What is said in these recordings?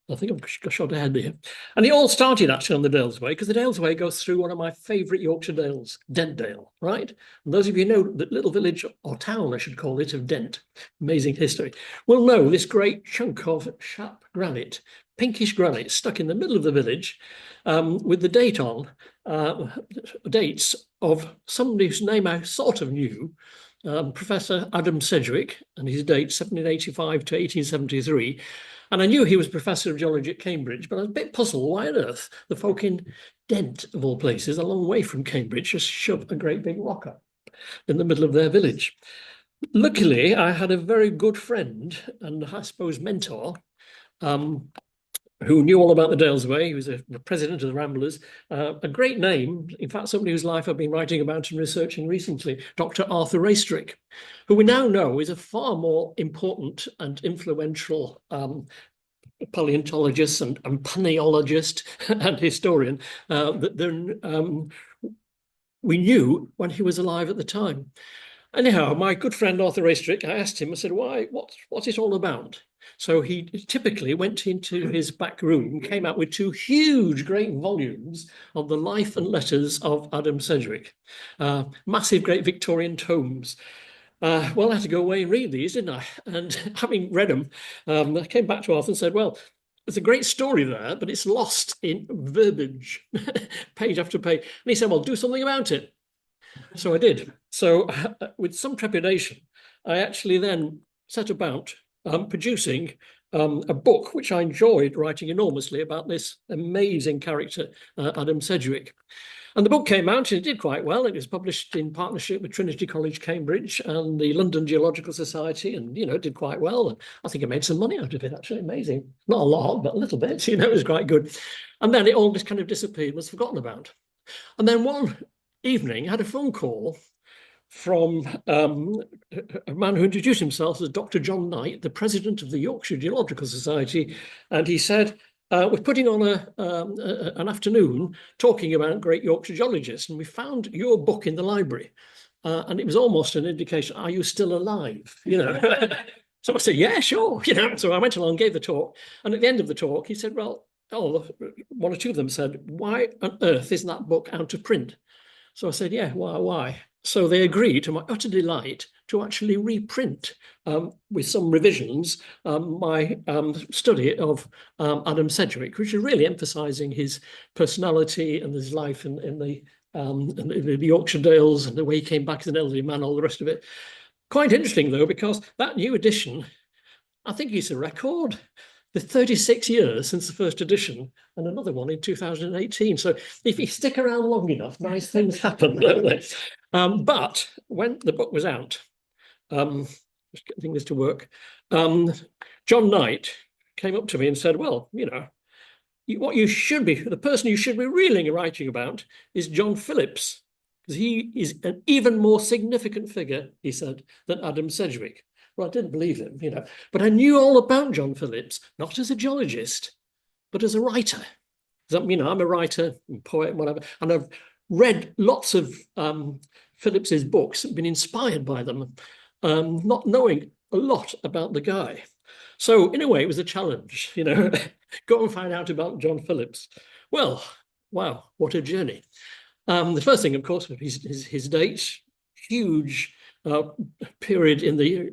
I think I've shot ahead here. And it all started actually on the Dalesway, because the Dalesway goes through one of my favourite Yorkshire dales, Dentdale, right? And those of you who know the little village, or town, I should call it, of Dent, amazing history, will know this great chunk of sharp granite, pinkish granite, stuck in the middle of the village, with the date on, dates of somebody whose name I sort of knew, Professor Adam Sedgwick, and his date 1785 to 1873. And I knew he was Professor of Geology at Cambridge, but I was a bit puzzled why on earth the folk in Dent, of all places, a long way from Cambridge, just shove a great big rock up in the middle of their village. Luckily, I had a very good friend and I suppose mentor, who knew all about the Dalesway. He was the president of the Ramblers, a great name, in fact, somebody whose life I've been writing about and researching recently, Dr. Arthur Raystrick, who we now know is a far more important and influential paleontologist and paneologist and historian than we knew when he was alive at the time. Anyhow, my good friend Arthur Raystrick, I asked him, I said, what's it all about? So he typically went into his back room, came out with two huge, great volumes of the life and letters of Adam Sedgwick, massive, great Victorian tomes. Well, I had to go away and read these, didn't I? And having read them, I came back to Arthur and said, well, there's a great story there, but it's lost in verbiage, page after page. And he said, well, do something about it. So I did. So with some trepidation, I actually then set about producing a book which I enjoyed writing enormously about this amazing character, Adam Sedgwick. And the book came out and it did quite well. It was published in partnership with Trinity College, Cambridge, and the London Geological Society, and, it did quite well. And I think I made some money out of it, actually, amazing. Not a lot, but a little bit, it was quite good. And then it all just kind of disappeared, was forgotten about. And then one evening, I had a phone call from a man who introduced himself as Dr. John Knight, the president of the Yorkshire Geological Society. And he said, we're putting on an afternoon talking about great Yorkshire geologists, and we found your book in the library. And it was almost an indication, are you still alive? So I said, yeah, sure. So I went along, gave the talk. And at the end of the talk, he said, well, one or two of them said, why on earth isn't that book out of print? So I said, yeah, why? So they agreed, to my utter delight, to actually reprint, with some revisions, my study of Adam Sedgwick, which is really emphasising his personality and his life in the Yorkshire Dales and the way he came back as an elderly man, all the rest of it. Quite interesting, though, because that new edition, I think it's a record. The 36 years since the first edition, and another one in 2018. So if you stick around long enough, nice things happen, don't they? But when the book was out, just getting this to work, John Knight came up to me and said, well, what you should be, the person you should be really writing about is John Phillips, because he is an even more significant figure, he said, than Adam Sedgwick. Well, I didn't believe him, but I knew all about John Phillips, not as a geologist, but as a writer. I'm a writer and poet and whatever, and I've read lots of Phillips's books, been inspired by them, not knowing a lot about the guy. So in a way, it was a challenge, go and find out about John Phillips. Well, wow, what a journey. The first thing, of course, was his dates, huge period in the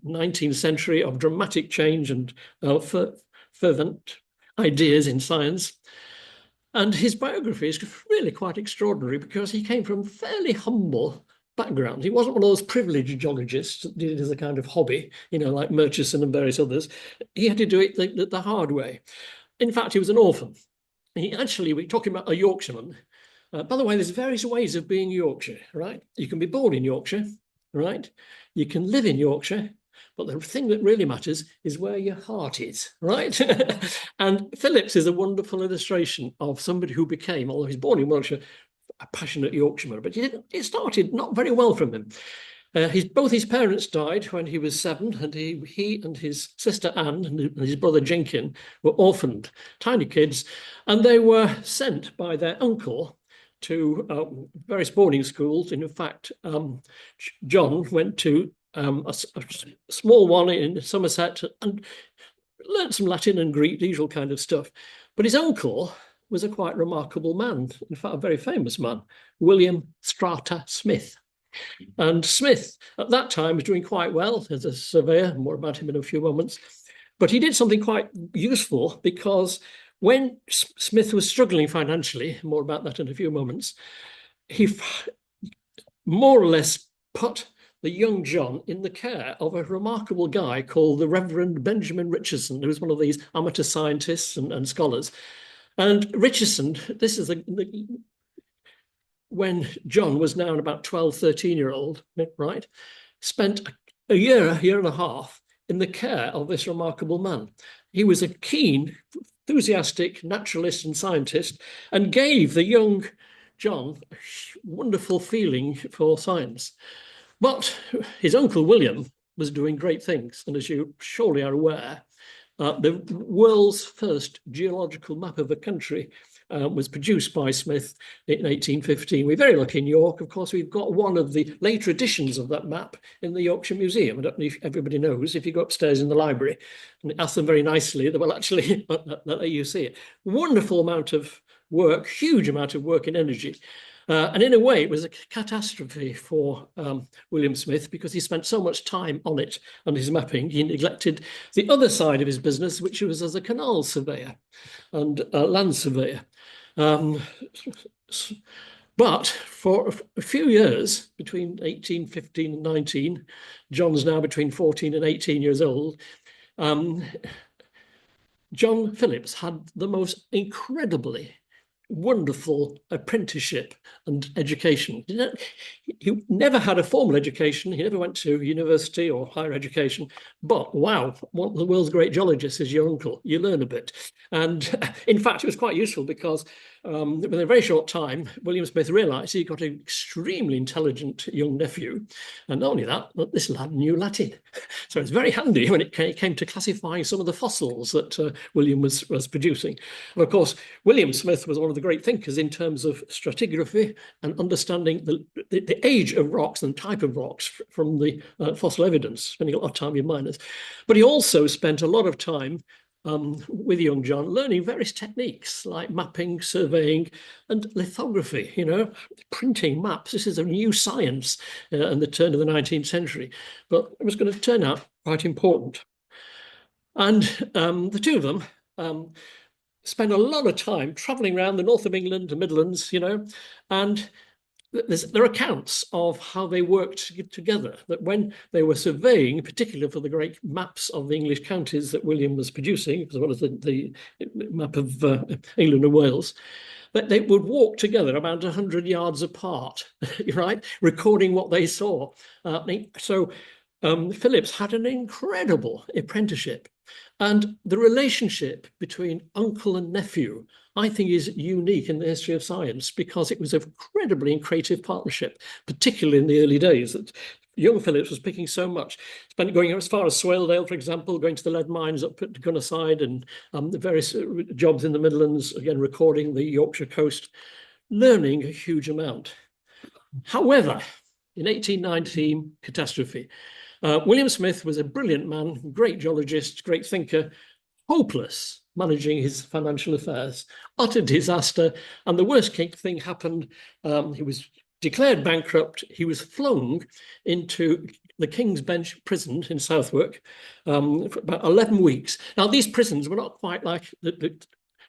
19th century of dramatic change and fervent ideas in science. And his biography is really quite extraordinary because he came from a fairly humble background. He wasn't one of those privileged geologists that did it as a kind of hobby, like Murchison and various others. He had to do it the hard way. In fact, he was an orphan. We're talking about a Yorkshireman. By the way, there's various ways of being Yorkshire, right? You can be born in Yorkshire, right? You can live in Yorkshire, but the thing that really matters is where your heart is, right? And Phillips is a wonderful illustration of somebody who became, although he's born in Wiltshire, a passionate Yorkshireman, but it started not very well from him. Both his parents died when he was 7, and he and his sister Anne and his brother Jenkin were orphaned, tiny kids, and they were sent by their uncle to various boarding schools. And in fact, John went to a small one in Somerset, and learnt some Latin and Greek, the usual kind of stuff. But his uncle was a quite remarkable man, in fact, a very famous man, William Strata Smith. And Smith, at that time, was doing quite well as a surveyor. More about him in a few moments. But he did something quite useful, because when Smith was struggling financially, more about that in a few moments, he more or less put the young John in the care of a remarkable guy called the Reverend Benjamin Richardson, who was one of these amateur scientists and scholars. And Richardson, this is when John was now about 12, 13-year-old, right, spent a year and a half in the care of this remarkable man. He was a keen, enthusiastic naturalist and scientist, and gave the young John a wonderful feeling for science. But his uncle William was doing great things. And as you surely are aware, the world's first geological map of the country was produced by Smith in 1815. We're very lucky in York. Of course, we've got one of the later editions of that map in the Yorkshire Museum. I don't know if everybody knows. If you go upstairs in the library and ask them very nicely, they will actually let you see it. Wonderful amount of work, huge amount of work and energy. And in a way, it was a catastrophe for William Smith, because he spent so much time on it and his mapping. He neglected the other side of his business, which was as a canal surveyor and land surveyor. But for a few years, between 1815 and 19, John's now between 14 and 18 years old, John Phillips had the most incredibly wonderful apprenticeship and education. He never had a formal education. He never went to university or higher education. But wow, one of the world's great geologists is your uncle. You learn a bit. And in fact, it was quite useful, because within a very short time, William Smith realised he got an extremely intelligent young nephew. And not only that, but this lad knew Latin. So it's very handy when it came to classifying some of the fossils that William was producing. And of course, William Smith was one of the great thinkers in terms of stratigraphy and understanding the age of rocks and type of rocks from the fossil evidence, spending a lot of time with miners. But he also spent a lot of time with young John learning various techniques like mapping, surveying, and lithography, printing maps. This is a new science in the turn of the 19th century, but it was going to turn out quite important. And the two of them spend a lot of time traveling around the north of England, the Midlands, and there are accounts of how they worked together, that when they were surveying, particularly for the great maps of the English counties that William was producing, as well as the map of England and Wales, that they would walk together about 100 yards apart, right, recording what they saw. So Phillips had an incredible apprenticeship. And the relationship between uncle and nephew, I think, is unique in the history of science, because it was an incredibly creative partnership, particularly in the early days. That young Phillips was picking so much, going as far as Swaledale, for example, going to the lead mines up at Gunnerside, and the various jobs in the Midlands, again, recording the Yorkshire coast, learning a huge amount. However, in 1819, catastrophe. William Smith was a brilliant man, great geologist, great thinker, hopeless managing his financial affairs, utter disaster. And the worst thing happened. He was declared bankrupt. He was flung into the King's Bench prison in Southwark for about 11 weeks. Now, these prisons were not quite like the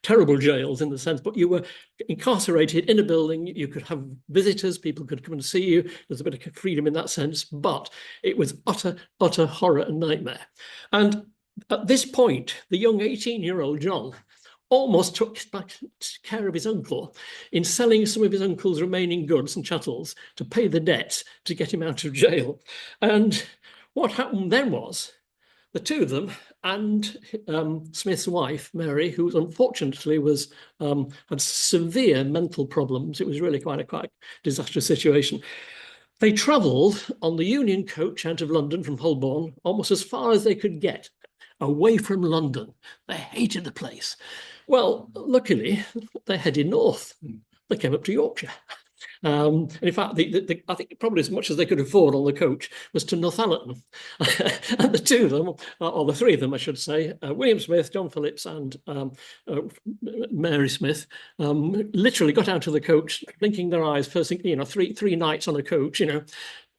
terrible jails in the sense, but you were incarcerated in a building. You could have visitors, people could come and see you. There's a bit of freedom in that sense, but it was utter horror and nightmare. And at this point, the young 18-year-old John almost took back care of his uncle in selling some of his uncle's remaining goods and chattels to pay the debts to get him out of jail. And what happened then was the two of them and Smith's wife, Mary, who unfortunately had severe mental problems. It was really quite a disastrous situation. They travelled on the Union coach out of London from Holborn, almost as far as they could get away from London. They hated the place. Well, luckily, they headed north. They came up to Yorkshire. And in fact, I think probably as much as they could afford on the coach was to Northallerton. And the two of them, or the three of them, I should say, William Smith, John Phillips, and uh, Mary Smith, literally got out of the coach, blinking their eyes, first thing, three nights on a coach,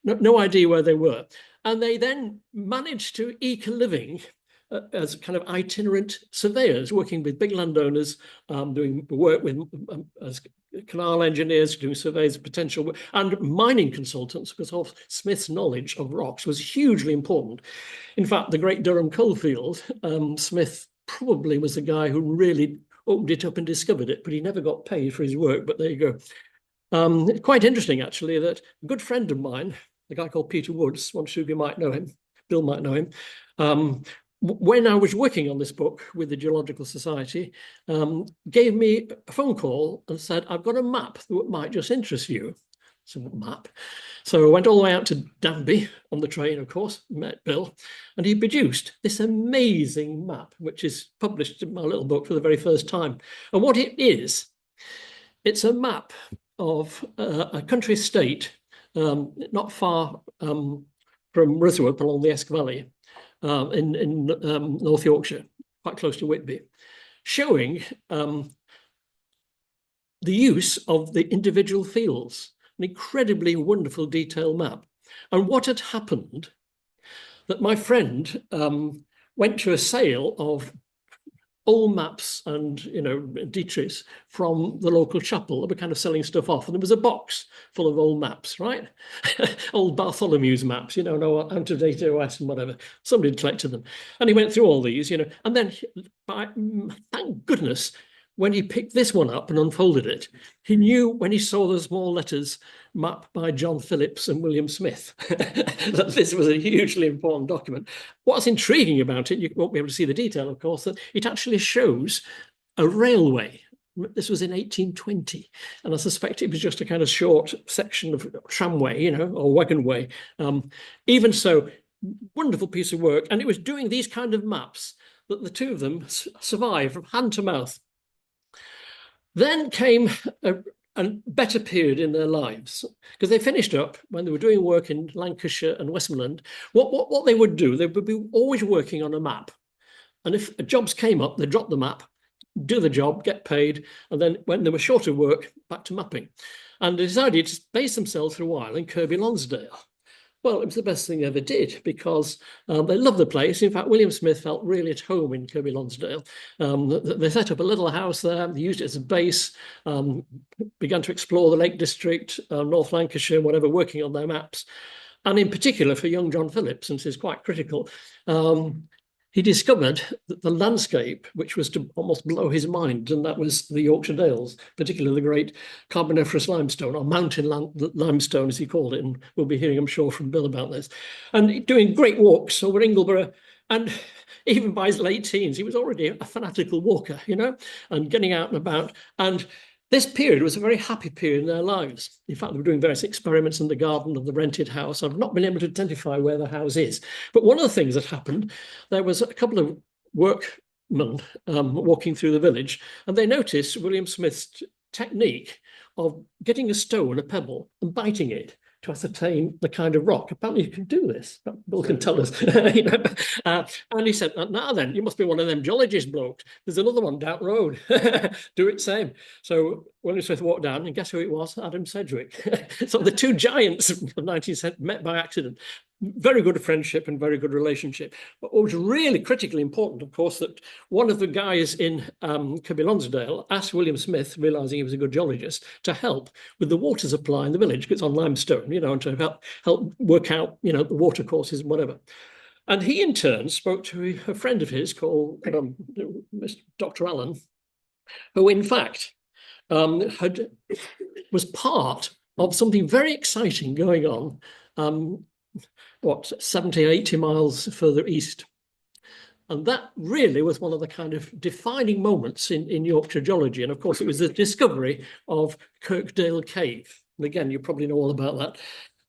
no idea where they were. And they then managed to eke a living as kind of itinerant surveyors, working with big landowners, doing work with as canal engineers, doing surveys of potential work, and mining consultants, because of Smith's knowledge of rocks was hugely important. In fact, the great Durham coalfield, Smith probably was the guy who really opened it up and discovered it, but he never got paid for his work. But there you go. Quite interesting, actually, that a good friend of mine, a guy called Peter Woods, one of you might know him, Bill might know him, when I was working on this book with the Geological Society, gave me a phone call and said, I've got a map that might just interest you. So what map? So I went all the way out to Danby on the train, of course, met Bill, and he produced this amazing map, which is published in my little book for the very first time. And what it is, it's a map of a country estate not far from Rutherford along the Esk Valley, in North Yorkshire, quite close to Whitby, showing the use of the individual fields, an incredibly wonderful detailed map. And what had happened, that my friend went to a sale of old maps and detritus from the local chapel. They were kind of selling stuff off, and there was a box full of old maps, right? Old Bartholomew's maps, no out of date OS and whatever. Somebody had collected them, and he went through all these, and then thank goodness, when he picked this one up and unfolded it, he knew when he saw the small letters map by John Phillips and William Smith that this was a hugely important document. What's intriguing about it, you won't be able to see the detail, of course, that it actually shows a railway. This was in 1820, and I suspect it was just a kind of short section of tramway, or wagonway. Even so, wonderful piece of work, and it was doing these kind of maps that the two of them survived from hand to mouth. Then came a better period in their lives, because they finished up when they were doing work in Lancashire and Westmoreland. What they would do, they would be always working on a map. And if jobs came up, they'd drop the map, do the job, get paid, and then when there was short of work, back to mapping. And they decided to base themselves for a while in Kirkby Lonsdale. Well, it was the best thing they ever did, because they loved the place. In fact, William Smith felt really at home in Kirkby Lonsdale. They set up a little house there, they used it as a base, began to explore the Lake District, North Lancashire, whatever, working on their maps. And in particular for young John Phillips, and this is quite critical, he discovered that the landscape, which was to almost blow his mind, and that was the Yorkshire Dales, particularly the great Carboniferous limestone, or mountain limestone, as he called it, and we'll be hearing, I'm sure, from Bill about this, and doing great walks over Ingleborough. And even by his late teens, he was already a fanatical walker, and getting out and about. And this period was a very happy period in their lives. In fact, they were doing various experiments in the garden of the rented house. I've not been able to identify where the house is. But one of the things that happened, there was a couple of workmen walking through the village, and they noticed William Smith's technique of getting a stone, a pebble, and biting it to ascertain the kind of rock. Apparently you can do this. Bill can tell us. And he said, now then, you must be one of them geologist blokes. There's another one down the road. Do it same. So William Smith walked down, and guess who it was? Adam Sedgwick. So the two giants of the 19th century met by accident. Very good friendship and very good relationship. But what was really critically important, of course, that one of the guys in Kirkby Lonsdale asked William Smith, realizing he was a good geologist, to help with the water supply in the village, because it's on limestone, and to help work out, the water courses and whatever. And he, in turn, spoke to a friend of his called Dr. Allen, who, in fact, was part of something very exciting going on 70, 80 miles further east. And that really was one of the kind of defining moments in Yorkshire geology. And of course, it was the discovery of Kirkdale Cave. And again, you probably know all about that,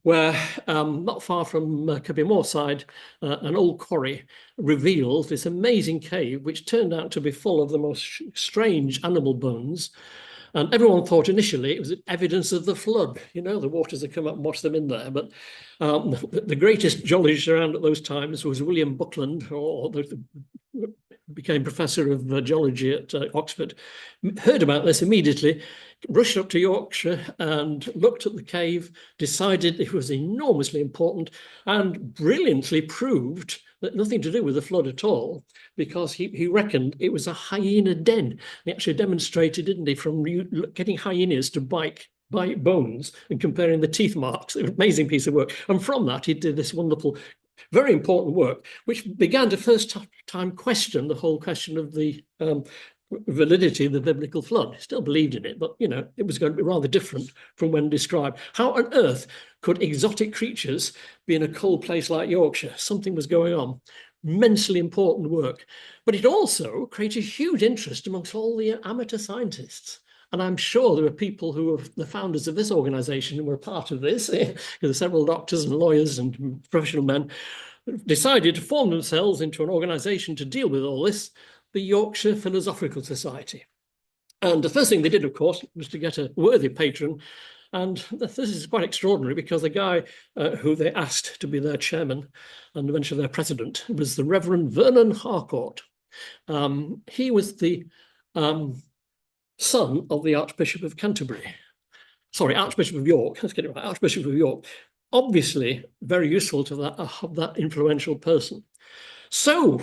where not far from Kirkby Moorside, an old quarry revealed this amazing cave, which turned out to be full of the most strange animal bones. And everyone thought initially it was evidence of the flood. You know, the waters had come up and washed them in there. But the greatest geologist around at those times was William Buckland, or became professor of geology at Oxford, heard about this immediately, rushed up to Yorkshire and looked at the cave, decided it was enormously important, and brilliantly proved that nothing to do with the flood at all, because he reckoned it was a hyena den. He actually demonstrated, didn't he, from getting hyenas to bite bones and comparing the teeth marks. It was an amazing piece of work. And from that, he did this wonderful, very important work, which began to first time question the whole question of the validity of the biblical flood. He still believed in it, but, you know, it was going to be rather different from when described. How on earth could exotic creatures be in a cold place like Yorkshire? Something was going on. Immensely important work. But it also created huge interest amongst all the amateur scientists. And I'm sure there were people who were the founders of this organization and were part of this, because several doctors and lawyers and professional men decided to form themselves into an organization to deal with all this, the Yorkshire Philosophical Society. And the first thing they did, of course, was to get a worthy patron. And this is quite extraordinary, because the guy who they asked to be their chairman and eventually their president was the Reverend Vernon Harcourt. He was the son of the Archbishop of Canterbury. Sorry, Archbishop of York. Let's get it right. Archbishop of York. Obviously, very useful to that influential person. So,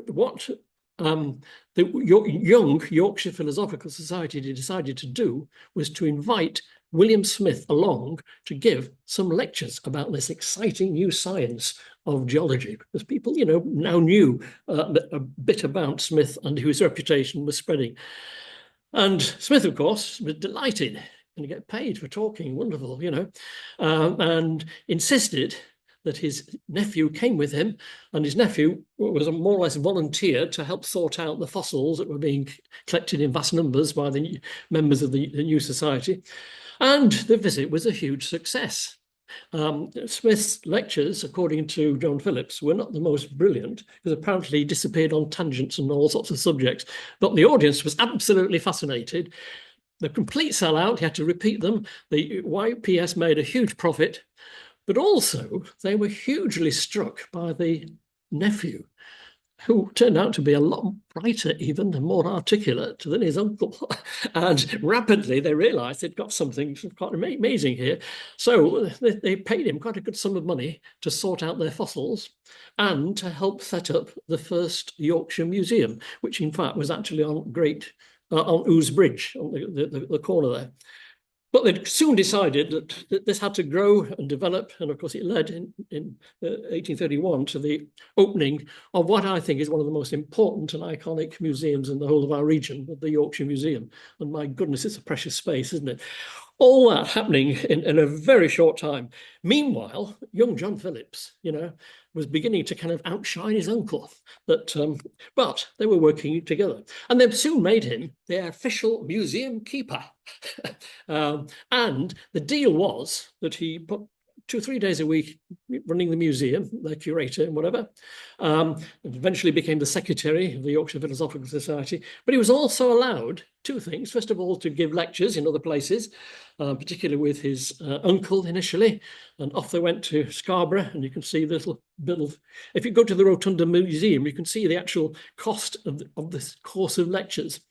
what the young Yorkshire Philosophical Society decided to do was to invite William Smith along to give some lectures about this exciting new science of geology, because people, you know, now knew a bit about Smith and whose reputation was spreading. And Smith, of course, was delighted, going to get paid for talking, wonderful, you know, and insisted that his nephew came with him, and his nephew was a more or less volunteer to help sort out the fossils that were being collected in vast numbers by the members of the new society. And the visit was a huge success. Smith's lectures, according to John Phillips, were not the most brilliant, because apparently he disappeared on tangents and all sorts of subjects, but the audience was absolutely fascinated. The complete sellout, he had to repeat them. The YPS made a huge profit, but also they were hugely struck by the nephew, who turned out to be a lot brighter even and more articulate than his uncle. And rapidly they realized they'd got something quite amazing here. So they paid him quite a good sum of money to sort out their fossils and to help set up the first Yorkshire Museum, which in fact was actually on Ouse Bridge, on the corner there. But they soon decided that this had to grow and develop. And of course, it led in 1831 to the opening of what I think is one of the most important and iconic museums in the whole of our region, the Yorkshire Museum. And my goodness, it's a precious space, isn't it? All that happening in a very short time. Meanwhile, young John Phillips, you know, was beginning to kind of outshine his uncle. But they were working together. And they soon made him their official museum keeper. And the deal was that he put 2 or 3 days a week running the museum, the curator and whatever, and eventually became the secretary of the Yorkshire Philosophical Society. But he was also allowed 2 things. First of all, to give lectures in other places, particularly with his uncle initially. And off they went to Scarborough, and you can see this little bit of, if you go to the Rotunda Museum, you can see the actual cost of this course of lectures.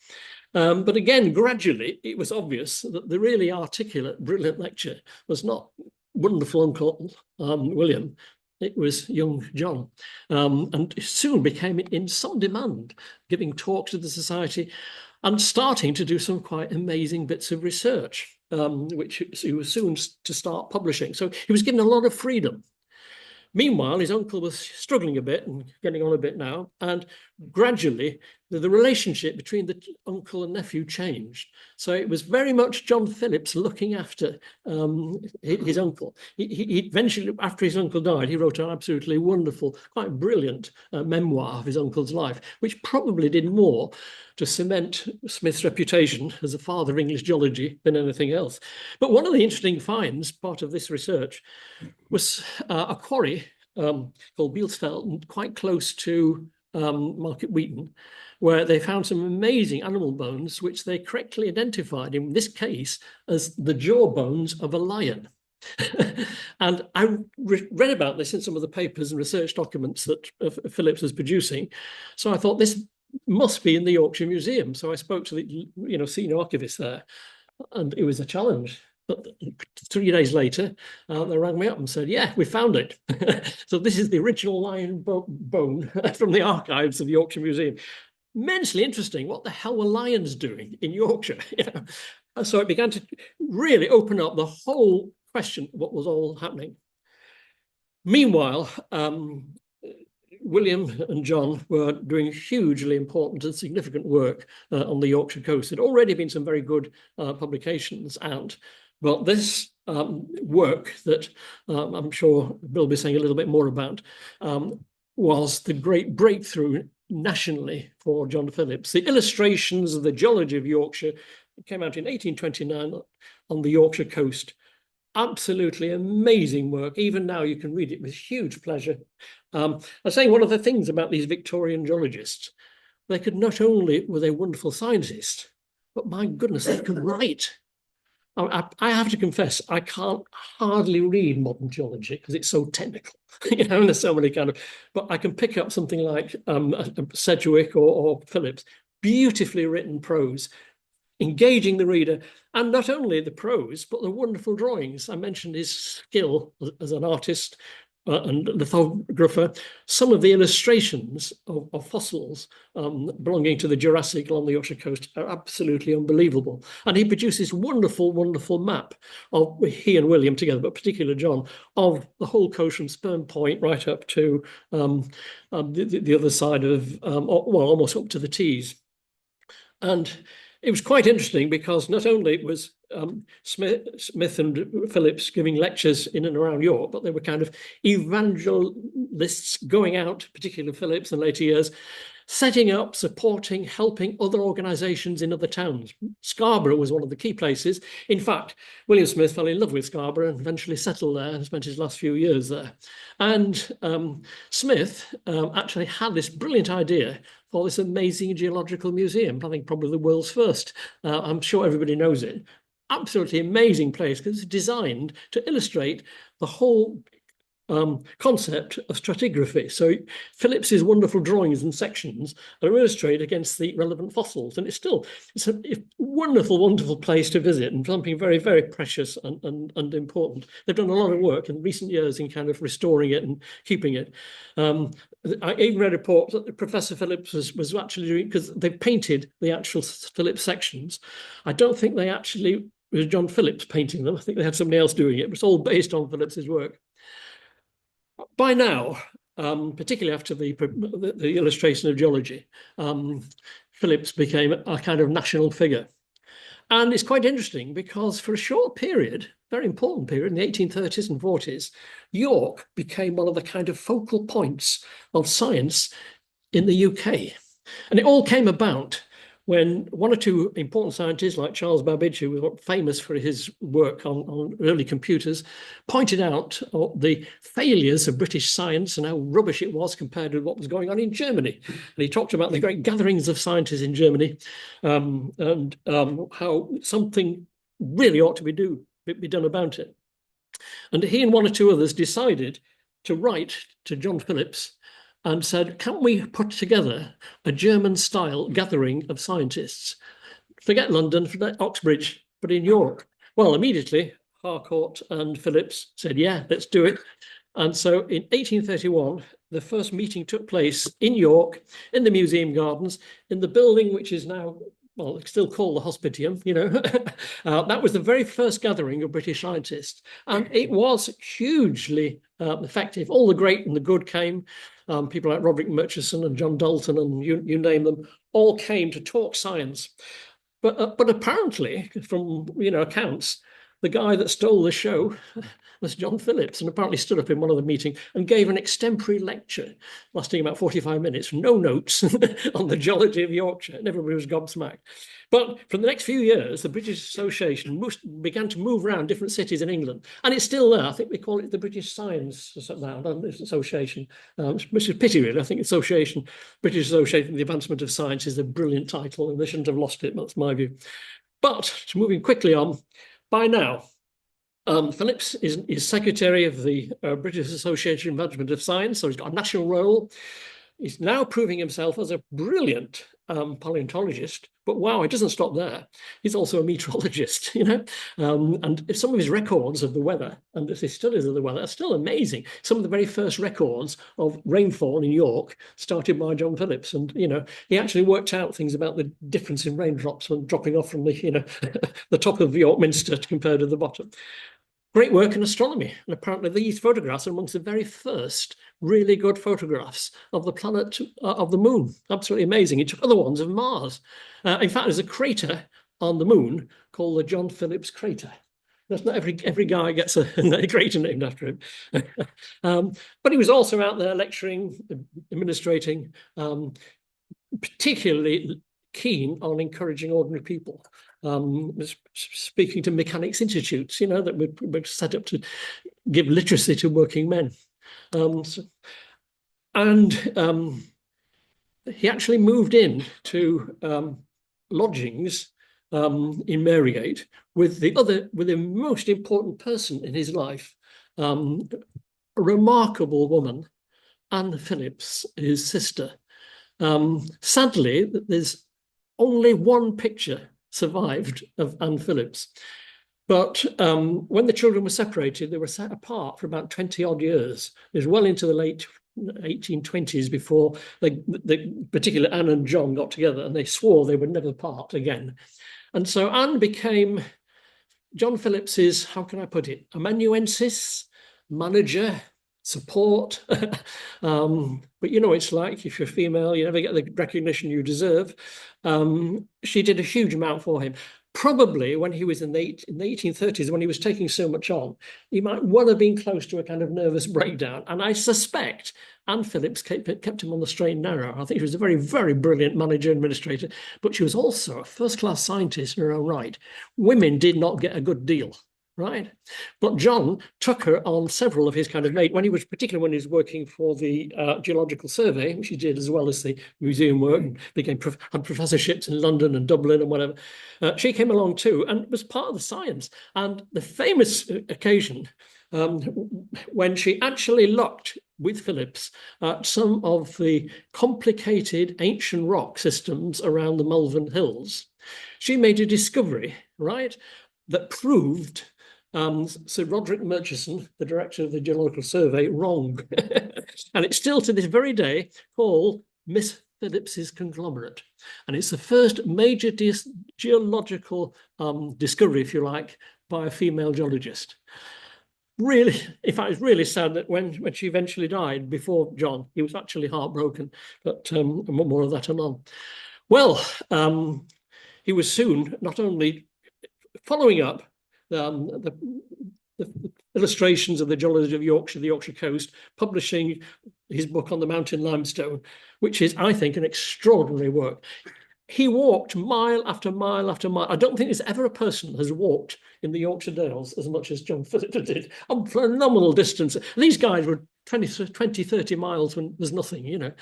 But again, gradually, it was obvious that the really articulate, brilliant lecture was not wonderful Uncle William. It was young John, and soon became in some demand, giving talks to the society and starting to do some quite amazing bits of research, which he was soon to start publishing. So he was given a lot of freedom. Meanwhile, his uncle was struggling a bit and getting on a bit now, and gradually the relationship between the uncle and nephew changed. So it was very much John Phillips looking after his uncle. He eventually, after his uncle died, he wrote an absolutely wonderful, quite brilliant memoir of his uncle's life, which probably did more to cement Smith's reputation as a father of English geology than anything else. But one of the interesting finds, part of this research, was a quarry called Bealsfeld, quite close to Market Wheaton, where they found some amazing animal bones, which they correctly identified, in this case, as the jaw bones of a lion. And I read about this in some of the papers and research documents that Phillips was producing. So I thought this must be in the Yorkshire Museum. So I spoke to the senior archivist there, and it was a challenge. But 3 days later, they rang me up and said, yeah, we found it. So this is the original lion bone from the archives of the Yorkshire Museum. Immensely interesting. What the hell were lions doing in Yorkshire? So it began to really open up the whole question of what was all happening. Meanwhile, William and John were doing hugely important and significant work on the Yorkshire coast. There'd already been some very good publications out, but this work that I'm sure Bill will be saying a little bit more about was the great breakthrough nationally for John Phillips. The illustrations of the geology of Yorkshire came out in 1829 on the Yorkshire coast. Absolutely amazing work. Even now you can read it with huge pleasure. I was saying one of the things about these Victorian geologists, they could not only were they wonderful scientists, but my goodness, they could write. I have to confess, I can't hardly read modern geology because it's so technical, and there's so many but I can pick up something like Sedgwick or Phillips, beautifully written prose, engaging the reader, and not only the prose, but the wonderful drawings. I mentioned his skill as an artist and lithographer. Some of the illustrations of fossils belonging to the Jurassic along the Yorkshire coast are absolutely unbelievable. And he produced this wonderful, wonderful map of, he and William together, but particularly John, of the whole coast from Sperm Point right up to the other side of, almost up to the Tees. And it was quite interesting because not only was Smith and Phillips giving lectures in and around York, but they were kind of evangelists going out, particularly Phillips in later years, setting up, supporting, helping other organisations in other towns. Scarborough was one of the key places. In fact, William Smith fell in love with Scarborough and eventually settled there and spent his last few years there. And Smith actually had this brilliant idea for this amazing geological museum, I think probably the world's first. I'm sure everybody knows it. Absolutely amazing place because it's designed to illustrate the whole concept of stratigraphy. So Phillips's wonderful drawings and sections are illustrated against the relevant fossils, and it's a wonderful, wonderful place to visit and something very, very precious and important. They've done a lot of work in recent years in kind of restoring it and keeping it. I even read a report that Professor Phillips was actually doing, because they painted the actual Phillips sections. I don't think they actually, it was John Phillips painting them. I think they had somebody else doing it. It was all based on Phillips's work. By now, particularly after the illustration of geology, Phillips became a kind of national figure. And it's quite interesting because for a short period, very important period, in the 1830s and 40s, York became one of the kind of focal points of science in the UK. And it all came about when one or two important scientists like Charles Babbage, who was famous for his work on early computers, pointed out the failures of British science and how rubbish it was compared with what was going on in Germany. And he talked about the great gatherings of scientists in Germany and how something really ought to be done about it. And he and one or two others decided to write to John Phillips and said, can we put together a German-style gathering of scientists? Forget London, forget Oxbridge, but in York. Well, immediately, Harcourt and Phillips said, yeah, let's do it. And so in 1831, the first meeting took place in York, in the museum gardens, in the building which is now, well, it's still called the Hospitium, that was the very first gathering of British scientists. And it was hugely effective. All the great and the good came. People like Roderick Murchison and John Dalton and you name them, all came to talk science. But apparently, from accounts, the guy that stole the show was John Phillips, and apparently stood up in one of the meetings and gave an extempore lecture lasting about 45 minutes, no notes, on the geology of Yorkshire, and everybody was gobsmacked. But for the next few years, the British Association began to move around different cities in England, and it's still there. I think they call it the British Science Association, which is a pity, really. I think British Association for the Advancement of Science is a brilliant title, and they shouldn't have lost it. That's my view. But moving quickly on, by now, Phillips is secretary of the British Association for Management of Science, so he's got a national role. He's now proving himself as a brilliant paleontologist, but wow, it doesn't stop there. He's also a meteorologist, and some of his records of the weather and his studies of the weather are still amazing. Some of the very first records of rainfall in York started by John Phillips, and he actually worked out things about the difference in raindrops when dropping off from the the top of York Minster compared to the bottom. Great work in astronomy, and apparently these photographs are amongst the very first really good photographs of the planet, of the moon. Absolutely amazing. He took other ones of Mars. In fact, there's a crater on the moon called the John Phillips crater. That's not every guy gets a crater named after him. But he was also out there lecturing, administrating, particularly keen on encouraging ordinary people. Speaking to mechanics institutes, that were set up to give literacy to working men. He actually moved in to lodgings in Marygate with the most important person in his life, a remarkable woman, Anne Phillips, his sister. Sadly, there's only one picture survived of Anne Phillips. But when the children were separated, they were set apart for about 20 odd years. It was well into the late 1820s before particularly Anne and John got together, and they swore they would never part again. And so Anne became John Phillips's, how can I put it, amanuensis, manager, support. But it's like if you're female, you never get the recognition you deserve. She did a huge amount for him. Probably when he was in the 1830s, when he was taking so much on, he might well have been close to a kind of nervous breakdown. And I suspect Anne Phillips kept him on the straight and narrow. I think she was a very, very brilliant manager, administrator, but she was also a first-class scientist in her own right. Women did not get a good deal. Right. But John took her on several of his kind of when he was working for the Geological Survey, which he did as well as the museum work, and had professorships in London and Dublin and whatever. She came along too and was part of the science. And the famous occasion when she actually looked with Phillips at some of the complicated ancient rock systems around the Malvern Hills, she made a discovery, right, that proved Sir Roderick Murchison, the director of the Geological Survey, wrong. And it's still to this very day called Miss Phillips's conglomerate. And it's the first major geological discovery, if you like, by a female geologist. Really, in fact, it's really sad that when she eventually died before John, he was actually heartbroken, but more of that anon. Well, he was soon not only following up the illustrations of the geology of Yorkshire, the Yorkshire coast, publishing his book on the mountain limestone, which is, I think, an extraordinary work. He walked mile after mile after mile. I don't think there's ever a person has walked in the Yorkshire Dales as much as John Phillips did. A phenomenal distance. These guys were 20, 30 miles when there's nothing,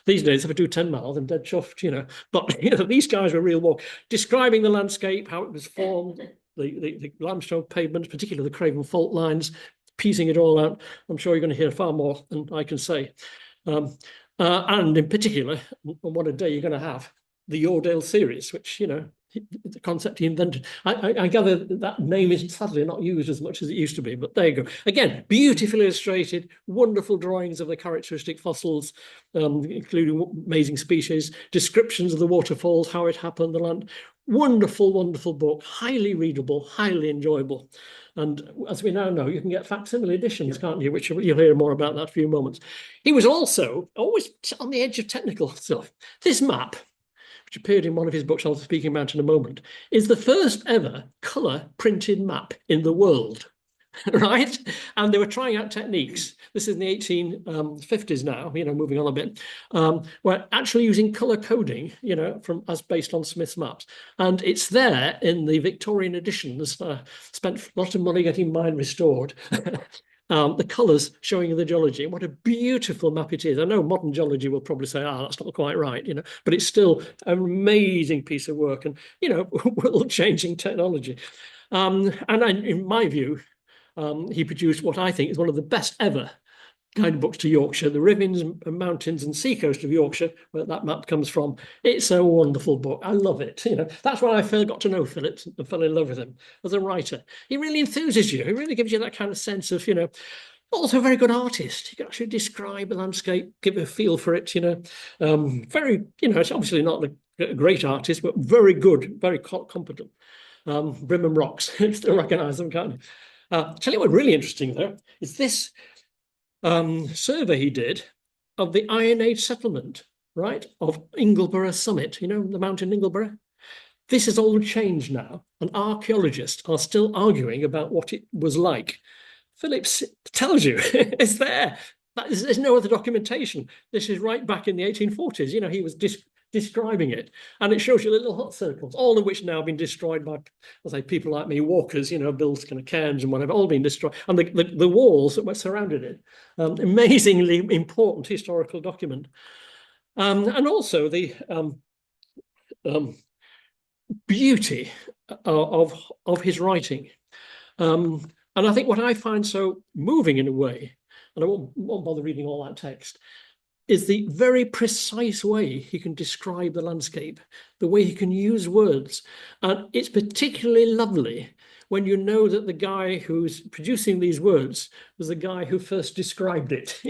These days, if I do 10 miles, I'm dead chuffed, But, these guys were real walk, describing the landscape, how it was formed, the limestone pavements, particularly the Craven fault lines, piecing it all out. I'm sure you're going to hear far more than I can say. And in particular, on what a day you're going to have, the Yoredale series, which, the concept he invented. I gather that name is sadly not used as much as it used to be, but there you go. Again, beautifully illustrated, wonderful drawings of the characteristic fossils, including amazing species, descriptions of the waterfalls, how it happened, the land. Wonderful, wonderful book, highly readable, highly enjoyable. And as we now know, you can get facsimile editions, can't you? Which you'll hear more about that in a few moments. He was also always on the edge of technical stuff. This map, which appeared in one of his books I'll speak about in a moment, is the first ever colour printed map in the world. Right? And they were trying out techniques. This is in the 1850s now, moving on a bit. We're actually using colour coding, from as based on Smith's maps. And it's there in the Victorian editions. Spent a lot of money getting mine restored. The colours showing the geology. What a beautiful map it is. I know modern geology will probably say, that's not quite right, but it's still an amazing piece of work and, world-changing technology. In my view, he produced what I think is one of the best ever guidebooks to Yorkshire, the ravines and mountains and seacoast of Yorkshire, where that map comes from. It's a wonderful book. I love it. That's when I first got to know Phillips and fell in love with him as a writer. He really enthuses you. He really gives you that kind of sense of, also a very good artist. He can actually describe a landscape, give a feel for it, very, it's obviously not a great artist, but very good, very competent. Brimham Rocks, still recognise them, can't you? Tell you what, really interesting though, is this survey he did of the Iron Age settlement, right, of Ingleborough Summit, the mountain Ingleborough. This has all changed now, and archaeologists are still arguing about what it was like. Phillips tells you, it's there. There's no other documentation. This is right back in the 1840s. He was describing it, and it shows you little hot circles, all of which now have been destroyed by, I'll say, people like me, walkers, built kind of cairns and whatever, all been destroyed, and the walls that were surrounded it. Amazingly important historical document, and also the beauty of his writing, and I think what I find so moving in a way, and I won't bother reading all that text, is the very precise way he can describe the landscape, the way he can use words. And it's particularly lovely when you know that the guy who's producing these words was the guy who first described it.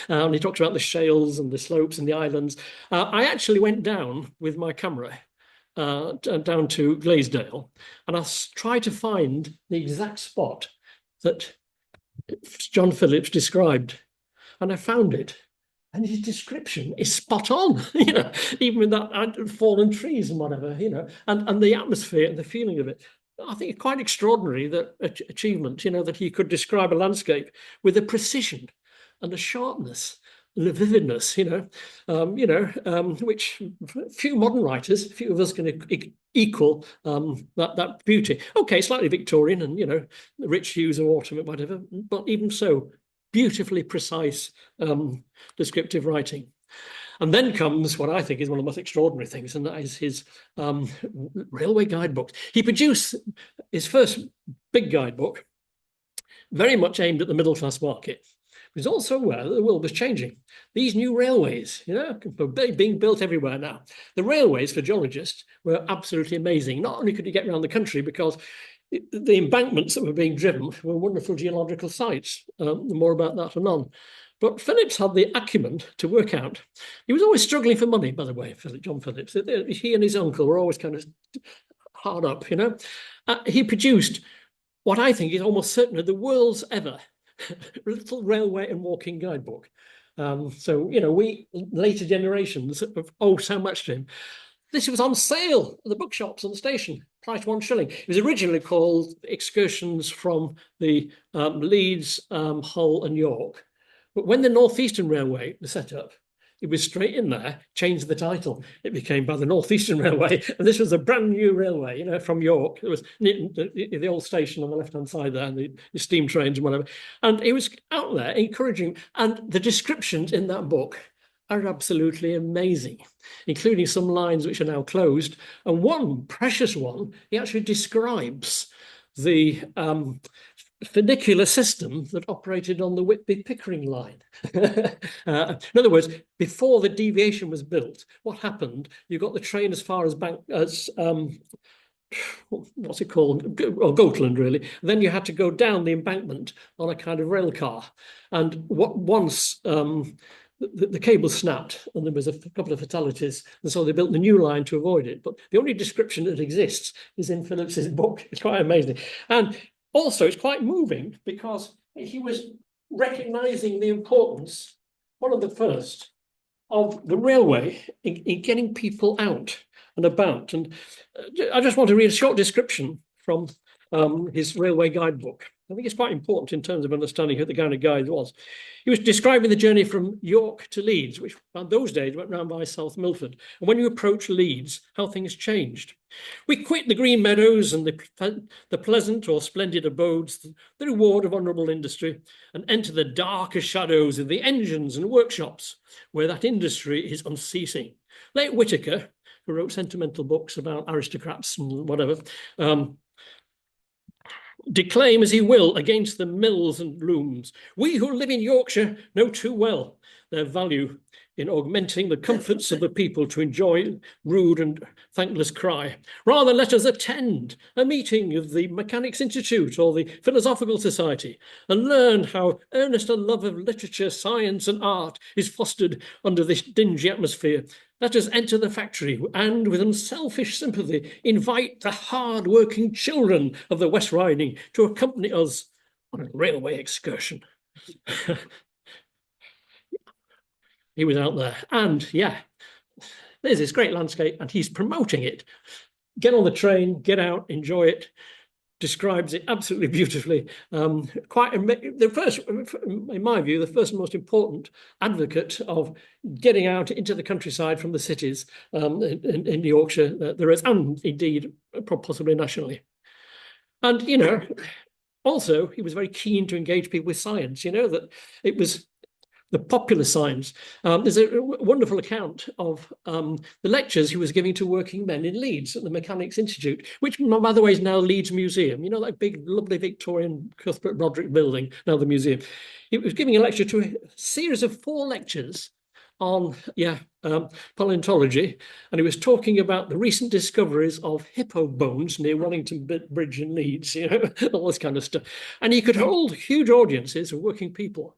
And he talks about the shales and the slopes and the islands. I actually went down with my camera down to Glaisdale, and I tried to find the exact spot that John Phillips described, and I found it. And his description is spot on, even with that fallen trees and whatever, and the atmosphere and the feeling of it. I think it's quite extraordinary that achievement, that he could describe a landscape with a precision and a sharpness and a vividness, which few modern writers, few of us can equal that beauty. Okay, slightly Victorian and, the rich hues of autumn and whatever, but even so, beautifully precise descriptive writing. And then comes what I think is one of the most extraordinary things, and that is his railway guidebooks. He produced his first big guidebook, very much aimed at the middle-class market. He was also aware that the world was changing. These new railways, being built everywhere now. The railways for geologists were absolutely amazing. Not only could you get around the country because the embankments that were being driven were wonderful geological sites. More about that anon. But Phillips had the acumen to work out. He was always struggling for money, by the way, John Phillips. He and his uncle were always kind of hard up, He produced what I think is almost certainly the world's ever little railway and walking guidebook. So, we later generations owe so much to him. This was on sale at the bookshops on the station, price £1. It was originally called Excursions from the Leeds, Hull and York. But when the North Eastern Railway was set up, it was straight in there, changed the title. It became by the North Eastern Railway. And this was a brand new railway, from York. It was the old station on the left-hand side there, and the steam trains and whatever. And it was out there encouraging. And the descriptions in that book are absolutely amazing, including some lines which are now closed. And one precious one, he actually describes the funicular system that operated on the Whitby-Pickering line. In other words, before the deviation was built, what happened? You got the train as far as what's it called? Or Goatland, really. Then you had to go down the embankment on a kind of rail car. And once the cable snapped and there was a couple of fatalities, and so they built the new line to avoid it. But the only description that exists is in Phillips's book. It's quite amazing. And also, it's quite moving because he was recognizing the importance, one of the first, of the railway in getting people out. and about. And I just want to read a short description from his railway guidebook. I think it's quite important in terms of understanding who the kind of guy he was. He was describing the journey from York to Leeds, which in those days went round by South Milford. And when you approach Leeds, how things changed. We quit the green meadows and the pleasant or splendid abodes, the reward of honourable industry, and enter the darker shadows of the engines and workshops, where that industry is unceasing. Late Whitaker, who wrote sentimental books about aristocrats and whatever, declaim as he will against the mills and looms. We who live in Yorkshire know too well their value in augmenting the comforts of the people to enjoy rude and thankless cry. Rather let us attend a meeting of the Mechanics' Institute or the Philosophical Society and learn how earnest a love of literature, science and art is fostered under this dingy atmosphere. Let us enter the factory and, with unselfish sympathy, invite the hard-working children of the West Riding to accompany us on a railway excursion. He was out there, and yeah, there's this great landscape, and he's promoting it. Get on the train, get out, enjoy it. Describes it absolutely beautifully. The first, in my view, the first and most important advocate of getting out into the countryside from the cities in Yorkshire there is, and indeed possibly nationally. And also he was very keen to engage people with science. That it was the popular science. There's a wonderful account of the lectures he was giving to working men in Leeds at the Mechanics' Institute, which, by the way, is now Leeds Museum. that big, lovely Victorian Cuthbert Broderick building, now the museum. He was giving a lecture to a series of 4 lectures on paleontology, and he was talking about the recent discoveries of hippo bones near Wellington Bridge in Leeds, all this kind of stuff. And he could hold huge audiences of working people.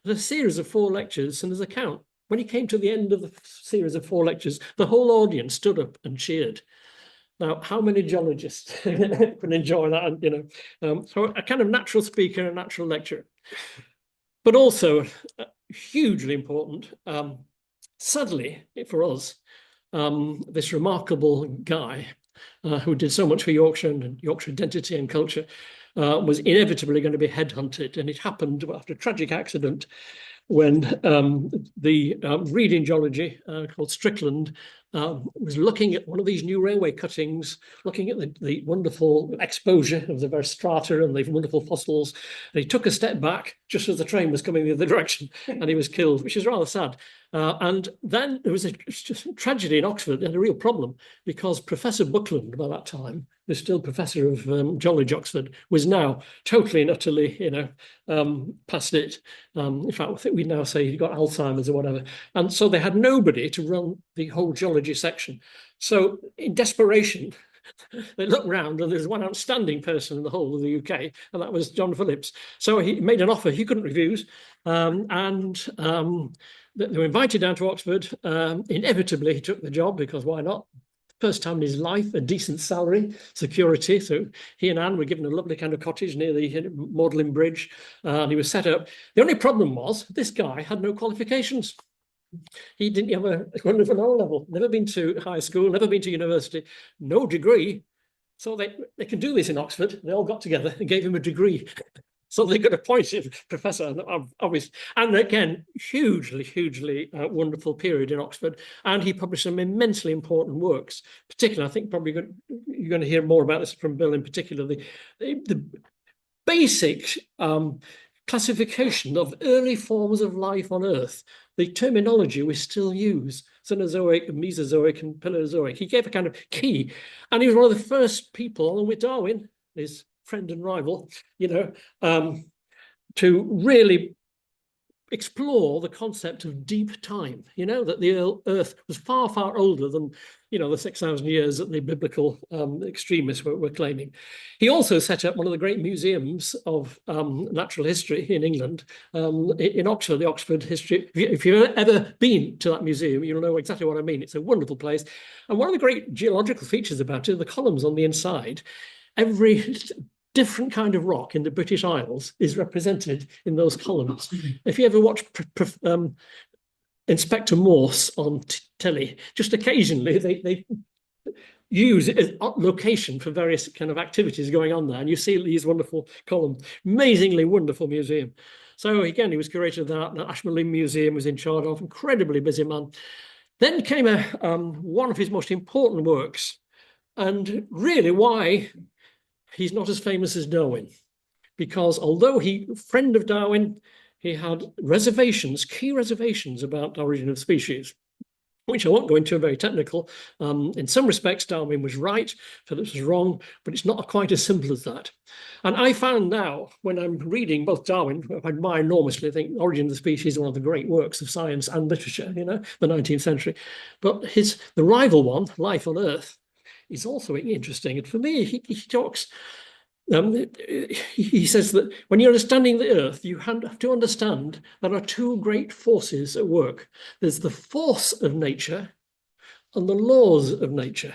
A series of 4 lectures and his account. When he came to the end of the series of 4 lectures, the whole audience stood up and cheered. Now, how many geologists can enjoy that? So a kind of natural speaker, a natural lecturer, but also hugely important. Sadly for us, this remarkable guy who did so much for Yorkshire and Yorkshire identity and culture, was inevitably going to be headhunted. And it happened after a tragic accident when the reading geology called Strickland was looking at one of these new railway cuttings, looking at the wonderful exposure of the Verstrata and the wonderful fossils. And he took a step back just as the train was coming the other direction, and he was killed, which is rather sad. And then there was a tragedy in Oxford. They had a real problem because Professor Buckland, by that time, who's still Professor of Geology, Oxford, was now totally and utterly, past it. In fact, I think we'd now say he got Alzheimer's or whatever. And so they had nobody to run the whole geology section. So in desperation, they looked round and there's one outstanding person in the whole of the UK, and that was John Phillips. So he made an offer he couldn't refuse, they were invited down to Oxford. Inevitably, he took the job because why not? First time in his life, a decent salary, security. So he and Anne were given a lovely kind of cottage near the Magdalen Bridge, and he was set up. The only problem was this guy had no qualifications. He didn't have a wonderful level, never been to high school, never been to university, no degree. So they can do this in Oxford. They all got together and gave him a degree. So they could appoint him professor, obviously. And again, hugely wonderful period in Oxford. And he published some immensely important works. Particularly, I think probably you're going to hear more about this from Bill in particular. The basic classification of early forms of life on Earth, the terminology we still use, Cenozoic, Mesozoic, and Paleozoic. He gave a kind of key. And he was one of the first people, along with Darwin, his friend and rival, to really explore the concept of deep time, that the Earth was far older than, the 6,000 years that the biblical extremists were claiming. He also set up one of the great museums of natural history in England, in Oxford, the Oxford History. If you've ever been to that museum, you'll know exactly what I mean. It's a wonderful place. And one of the great geological features about it, the columns on the inside, every different kind of rock in the British Isles is represented in those columns. If you ever watch Inspector Morse on telly, just occasionally they use it as a location for various kind of activities going on there. And you see these wonderful columns, amazingly wonderful museum. So again, he was curator of that. The Ashmolean Museum was in charge of, incredibly busy man. Then came one of his most important works, and really why he's not as famous as Darwin. Because although he, friend of Darwin, he had reservations, key reservations about the origin of species, which I won't go into, very technical. In some respects, Darwin was right, Phillips was wrong, but it's not quite as simple as that. And I found now, when I'm reading both Darwin, I admire enormously, I think Origin of the Species is one of the great works of science and literature, the 19th century. But the rival one, Life on Earth, is also interesting. And for me, he talks he says that when you're understanding the Earth, you have to understand there are two great forces at work. There's the force of nature and the laws of nature.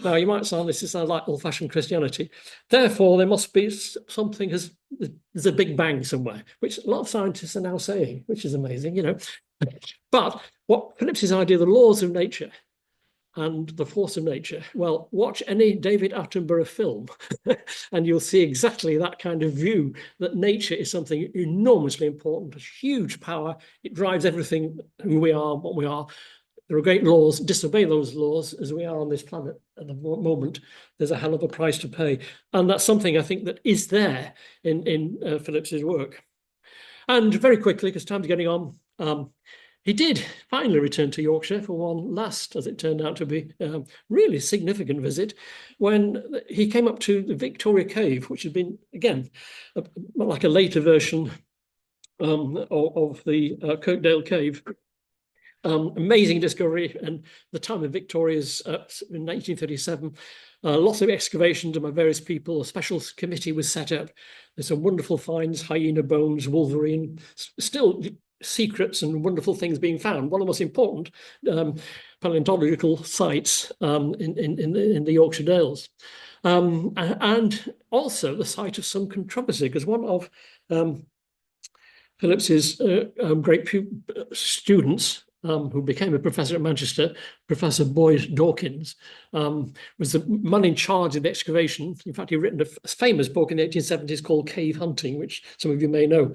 Now, you might sound, this is like old-fashioned Christianity. Therefore, there must be something, there's a big bang somewhere, which a lot of scientists are now saying, which is amazing, But what Phillips's idea, the laws of nature, and the force of nature. Well, watch any David Attenborough film and you'll see exactly that kind of view, that nature is something enormously important, a huge power. It drives everything, who we are, what we are. There are great laws. Disobey those laws as we are on this planet at the moment. There's a hell of a price to pay. And that's something I think that is there in Phillips's work. And very quickly, because time's getting on, he did finally return to Yorkshire for one last, as it turned out to be, really significant visit, when he came up to the Victoria Cave, which had been, again, like a later version of the Kirkdale Cave. Amazing discovery, and the time of Victoria's in 1937. Lots of excavations by various people. A special committee was set up. There's some wonderful finds, hyena bones, wolverine, still secrets and wonderful things being found. One of the most important paleontological sites in the Yorkshire Dales. And also the site of some controversy, because one of Phillips's great students, who became a professor at Manchester, Professor Boyd Dawkins, was the man in charge of the excavation. In fact, he'd written a famous book in the 1870s called Cave Hunting, which some of you may know.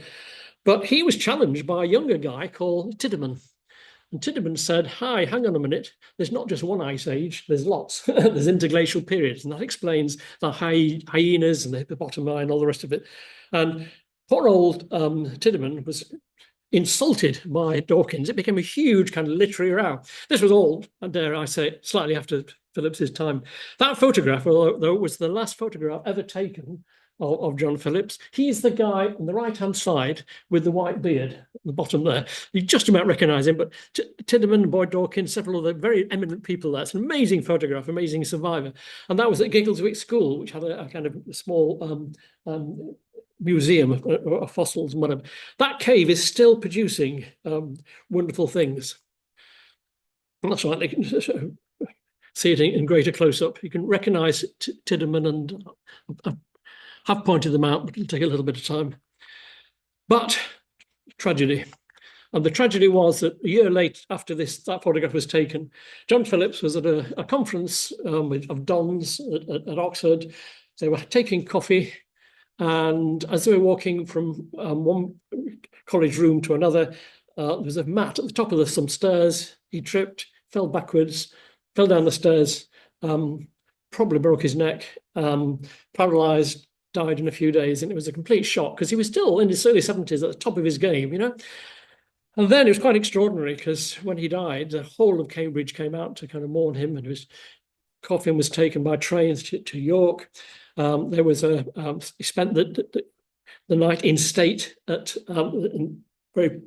But he was challenged by a younger guy called Tiedemann. And Tiedemann said, hi, hang on a minute. There's not just one ice age, there's lots. There's interglacial periods. And that explains the hyenas and the hippopotami and all the rest of it. And poor old Tiedemann was insulted by Dawkins. It became a huge kind of literary row. This was all, dare I say, slightly after Phillips's time. That photograph, though, was the last photograph ever taken of John Phillips. He's the guy on the right-hand side with the white beard at the bottom there. You just about recognise him, but Tiedemann, Boyd Dawkins, several other very eminent people there. It's an amazing photograph, amazing survivor. And that was at Giggleswick School, which had a kind of small museum of fossils and whatever. That cave is still producing wonderful things. And that's right, they can see it in greater close-up. You can recognise Tiedemann, and have pointed them out, but it'll take a little bit of time. But tragedy. And the tragedy was that a year late after that photograph was taken, John Phillips was at a conference of Dons at Oxford. They were taking coffee, and as they were walking from one college room to another, there was a mat at the top of some stairs. He tripped, fell backwards, fell down the stairs, probably broke his neck, paralysed, died in a few days. And it was a complete shock because he was still in his early 70s at the top of his game, And then it was quite extraordinary because when he died, the whole of Cambridge came out to kind of mourn him, and his coffin was taken by trains to York. There was he spent the night in state at very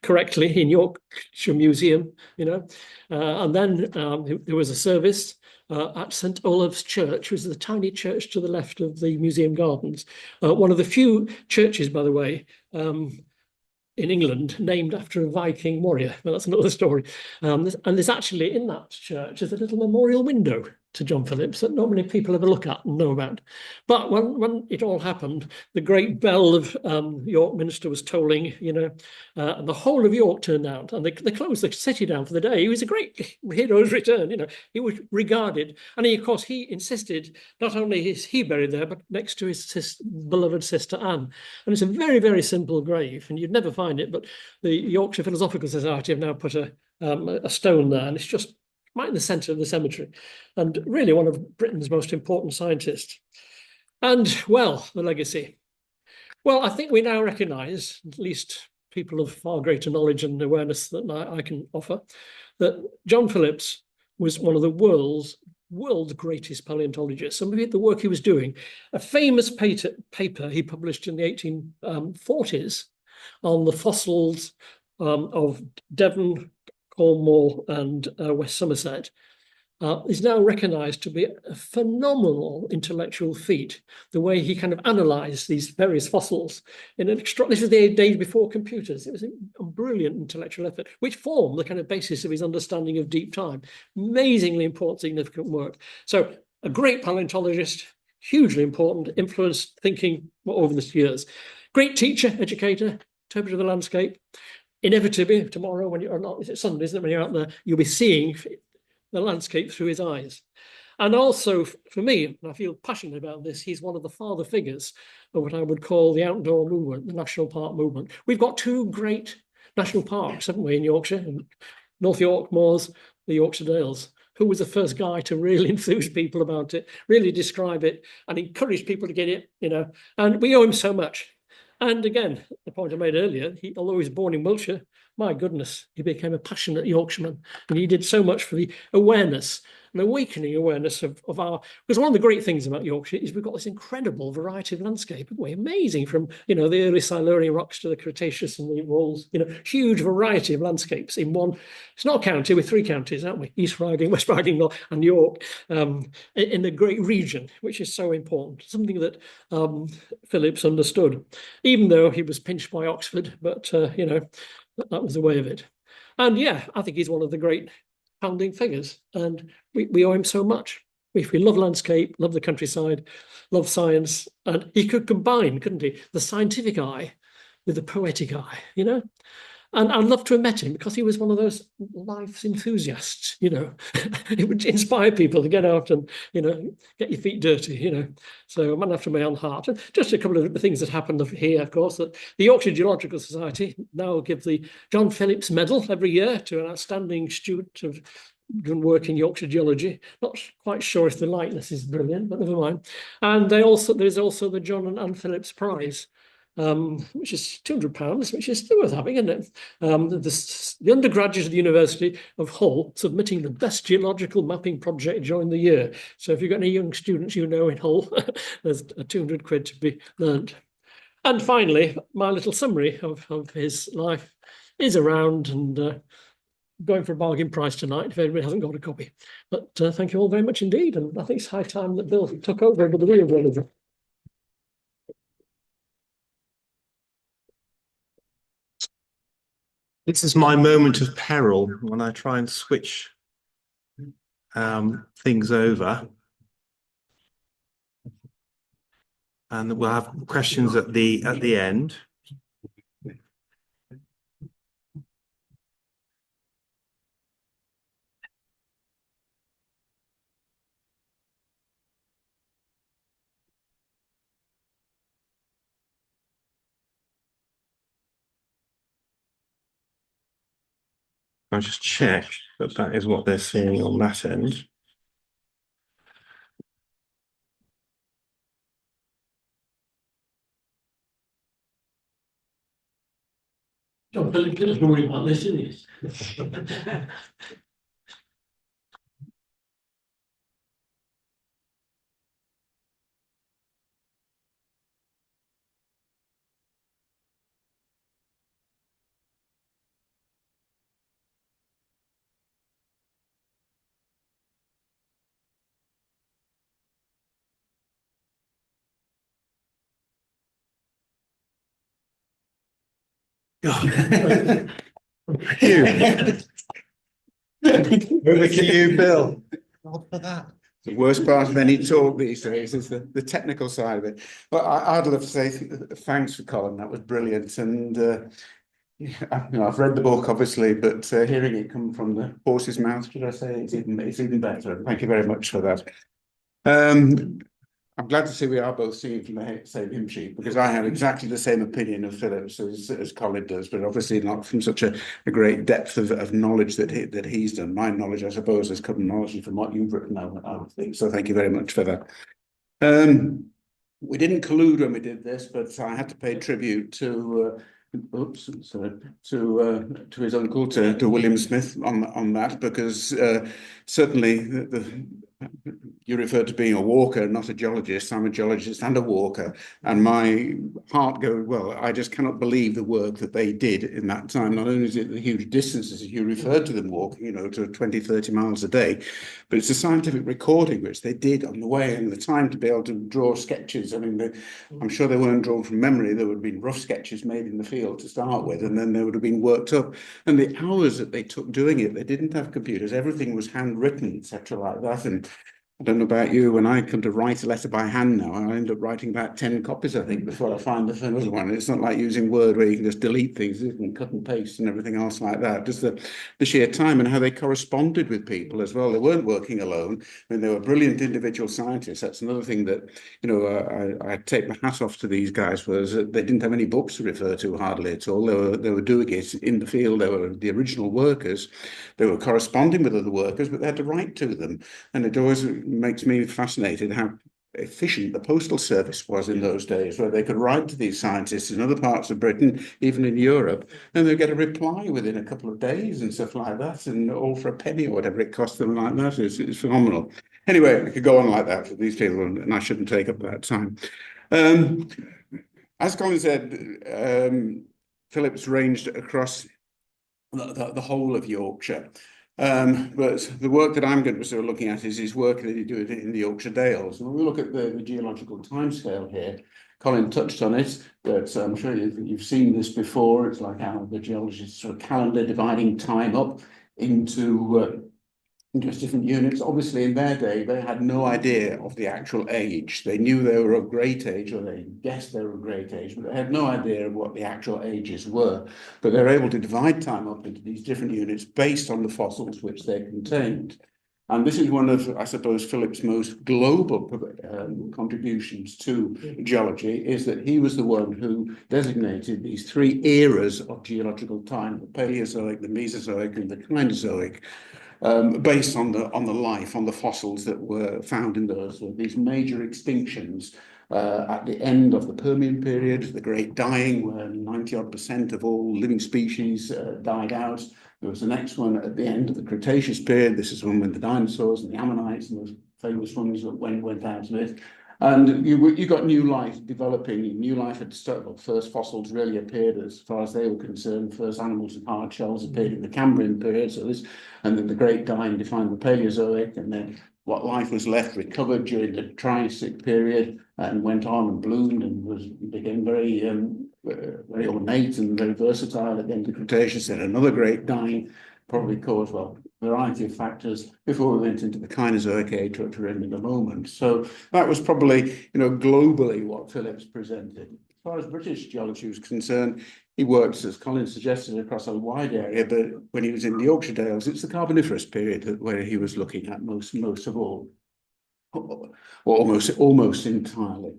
correctly in Yorkshire Museum, and then there was a service at St. Olave's Church, which is the tiny church to the left of the museum gardens. One of the few churches, by the way, in England named after a Viking warrior. Well, that's another story. And there's actually in that church, there's a little memorial window to John Phillips that not many people ever look at and know about. But when it all happened, the great bell of York Minster was tolling, and the whole of York turned out, and they closed the city down for the day. He was a great hero's return, he was regarded. And of course, he insisted not only is he buried there, but next to his beloved sister Anne. And it's a very, very simple grave, and you'd never find it, but the Yorkshire Philosophical Society have now put a stone there, and it's just right in the centre of the cemetery, and really one of Britain's most important scientists. And, well, the legacy. Well, I think we now recognise, at least people of far greater knowledge and awareness than I can offer, that John Phillips was one of the world's greatest paleontologists. And the work he was doing, a famous paper he published in the 1840s on the fossils of Devon, Cornwall, and West Somerset, is now recognised to be a phenomenal intellectual feat. The way he kind of analysed these various fossils in an extra. This was the days before computers. It was a brilliant intellectual effort, which formed the kind of basis of his understanding of deep time. Amazingly important, significant work. So a great paleontologist, hugely important, influenced thinking over the years. Great teacher, educator, interpreter of the landscape. Inevitably, tomorrow, when you're not, it's Sunday, isn't it? When you're out there, you'll be seeing the landscape through his eyes. And also, for me, and I feel passionate about this, he's one of the father figures of what I would call the outdoor movement, the national park movement. We've got two great national parks, haven't we, in Yorkshire? North York Moors, the Yorkshire Dales. Who was the first guy to really enthuse people about it, really describe it, and encourage people to get it, and we owe him so much. And again, the point I made earlier, although he was born in Wiltshire, my goodness, he became a passionate Yorkshireman. And he did so much for the awareness and awakening awareness of our. Because one of the great things about Yorkshire is we've got this incredible variety of landscape, haven't we? Amazing, from the early Silurian rocks to the Cretaceous and the walls, huge variety of landscapes in one. It's not a county, we're three counties, aren't we? East Riding, West Riding, and York, in a great region, which is so important. Something that Phillips understood, even though he was pinched by Oxford, but that was the way of it. And yeah, I think he's one of the great founding figures, and we owe him so much. If we love landscape, love the countryside, love science, and he could combine, couldn't he, the scientific eye with the poetic eye, And I'd love to have met him because he was one of those life enthusiasts, It would inspire people to get out and, get your feet dirty, So a man after my own heart. And just a couple of things that happened here, of course, that the Yorkshire Geological Society now give the John Phillips Medal every year to an outstanding student of done work in Yorkshire geology. Not quite sure if the likeness is brilliant, but never mind. And there's also the John and Anne Phillips Prize, which is £200, which is still worth having, isn't it? The undergraduates of the University of Hull submitting the best geological mapping project during the year. So if you've got any young students in Hull, there's a £200 to be learned. And finally, my little summary of his life is around and going for a bargain price tonight if anybody hasn't got a copy. But thank you all very much indeed. And I think it's high time that Bill took over with the real religion. This is my moment of peril when I try and switch things over. And we'll have questions at the end. I'll just check that is what they're seeing on that end. John Phillips doesn't worry about this, isn't he? Over to you, Bill. God for that. The worst part of any talk these days is the technical side of it. But I'd love to say thanks for Colin. That was brilliant. And yeah, I've read the book, obviously, but hearing it come from the horse's mouth, should I say, it's even better. Thank you very much for that. I'm glad to see we are both singing from the same hymn sheet, because I have exactly the same opinion of Phillips as Colin does, but obviously not from such a great depth of knowledge that he's done. My knowledge, I suppose, has come largely from what you've written, I would think. So thank you very much for that. We didn't collude when we did this, but I had to pay tribute to to his uncle, to William Smith on that, because certainly you referred to being a walker, not a geologist. I'm a geologist and a walker, and my heart goes, well, I just cannot believe the work that they did in that time. Not only is it the huge distances you referred to them walking, to 20, 30 miles a day, but it's a scientific recording which they did on the way, and the time to be able to draw sketches. I mean, I'm sure they weren't drawn from memory. There would have been rough sketches made in the field to start with, and then they would have been worked up. And the hours that they took doing it, they didn't have computers. Everything was handwritten, etc., like that. And I don't know about you, when I come to write a letter by hand now, I end up writing about 10 copies, I think, before I find the first one. It's not like using Word where you can just delete things, you can cut and paste and everything else like that. Just the sheer time and how they corresponded with people as well. They weren't working alone. I mean, they were brilliant individual scientists. That's another thing that, I take my hat off to these guys, was that they didn't have any books to refer to hardly at all. They were doing it in the field. They were the original workers. They were corresponding with other workers, but they had to write to them. And it always makes me fascinated how efficient the postal service was in those days, where they could write to these scientists in other parts of Britain, even in Europe, and they'd get a reply within a couple of days and stuff like that, and all for a penny or whatever it cost them like that. It's phenomenal. Anyway, I could go on like that for these people, and I shouldn't take up that time. As Colin said, Phillips ranged across the whole of Yorkshire. But the work that I'm going to be sort of looking at is his work that he did in the Yorkshire Dales. And when we look at the geological timescale here, Colin touched on it, but I'm sure you've seen this before. It's like how the geologists sort of calendar dividing time up into just different units. Obviously, in their day, they had no idea of the actual age. They knew they were of great age, or they guessed they were of great age, but they had no idea of what the actual ages were. But they're able to divide time up into these different units based on the fossils which they contained. And this is one of, I suppose, Phillips' most global contributions to geology, is that he was the one who designated these three eras of geological time: the Paleozoic, the Mesozoic, and the Kinozoic. Based on the life, on the fossils that were found in these major extinctions at the end of the Permian period, the Great Dying, where 90-odd% of all living species died out. There was the next one at the end of the Cretaceous period. This is one with the dinosaurs and the ammonites and those famous ones that went out of it. And you got new life developing. New life had started. Well, first fossils really appeared, as far as they were concerned. First animals with hard shells appeared in the Cambrian period. And then the Great Dying defined the Paleozoic, and then what life was left recovered during the Triassic period and went on and bloomed and became very very ornate and very versatile at the end of the Cretaceous. Then another Great Dying, probably caused, well, a variety of factors before we went into the Kinozoic age, which we're in a moment. So that was probably, globally what Phillips presented. As far as British geology was concerned, he worked, as Colin suggested, across a wide area, but when he was in the Yorkshire Dales, it's the Carboniferous period where he was looking at most of all, or almost entirely.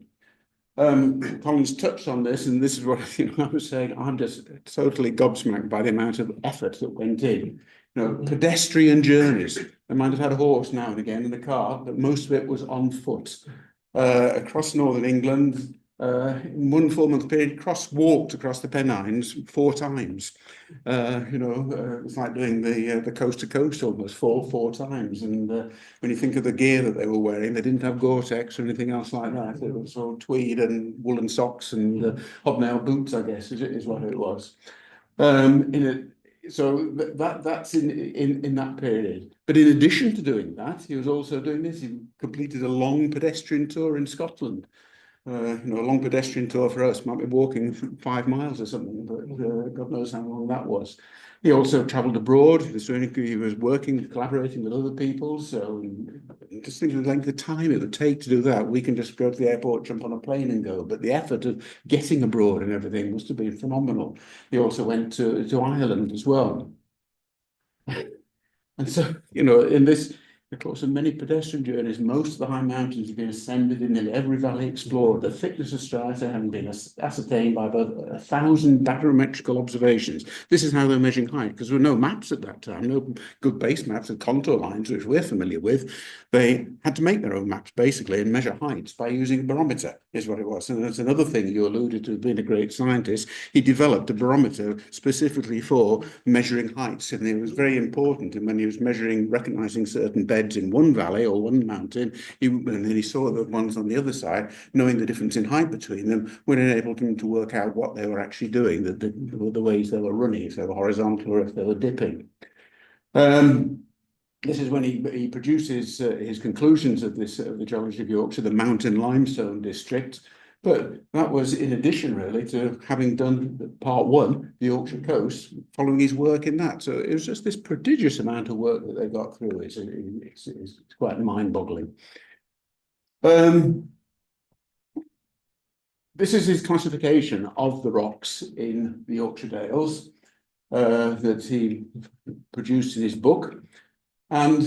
Colin's touched on this, and this is what I was saying. I'm just totally gobsmacked by the amount of effort that went in. Pedestrian journeys. They might have had a horse now and again in the car, but most of it was on foot. Across northern England, in one 4-month period, walked across the Pennines 4 times. It's like doing the coast to coast almost four times. And when you think of the gear that they were wearing, they didn't have Gore-Tex or anything else like that. It was all tweed and woolen socks and hobnail boots, I guess, is what it was. So that's in that period. But in addition to doing that, he was also doing this. He completed a long pedestrian tour in Scotland. a long pedestrian tour for us might be walking 5 miles or something, but God knows how long that was. He also travelled abroad. He was working, collaborating with other people. So just think of the length of time it would take to do that. We can just go to the airport, jump on a plane and go. But the effort of getting abroad and everything must have been phenomenal. He also went to Ireland as well. And so, in this, of course, in many pedestrian journeys, most of the high mountains have been ascended in nearly every valley explored. The thickness of strata having been ascertained by about 1,000 barometrical observations. This is how they're measuring height, because there were no maps at that time, no good base maps and contour lines, which we're familiar with. They had to make their own maps, basically, and measure heights by using a barometer, is what it was. And that's another thing you alluded to, being a great scientist. He developed a barometer specifically for measuring heights, and it was very important. And when he was measuring, recognizing certain beds in one valley or one mountain, and then he saw the ones on the other side, knowing the difference in height between them, would enable him to work out what they were actually doing, the ways they were running, if they were horizontal or if they were dipping. This is when he produces his conclusions of the geology of Yorkshire, the mountain limestone district. But that was in addition, really, to having done part one, the Yorkshire coast, following his work in that. So it was just this prodigious amount of work that they got through. It's quite mind-boggling. This is his classification of the rocks in the Yorkshire Dales that he produced in his book. And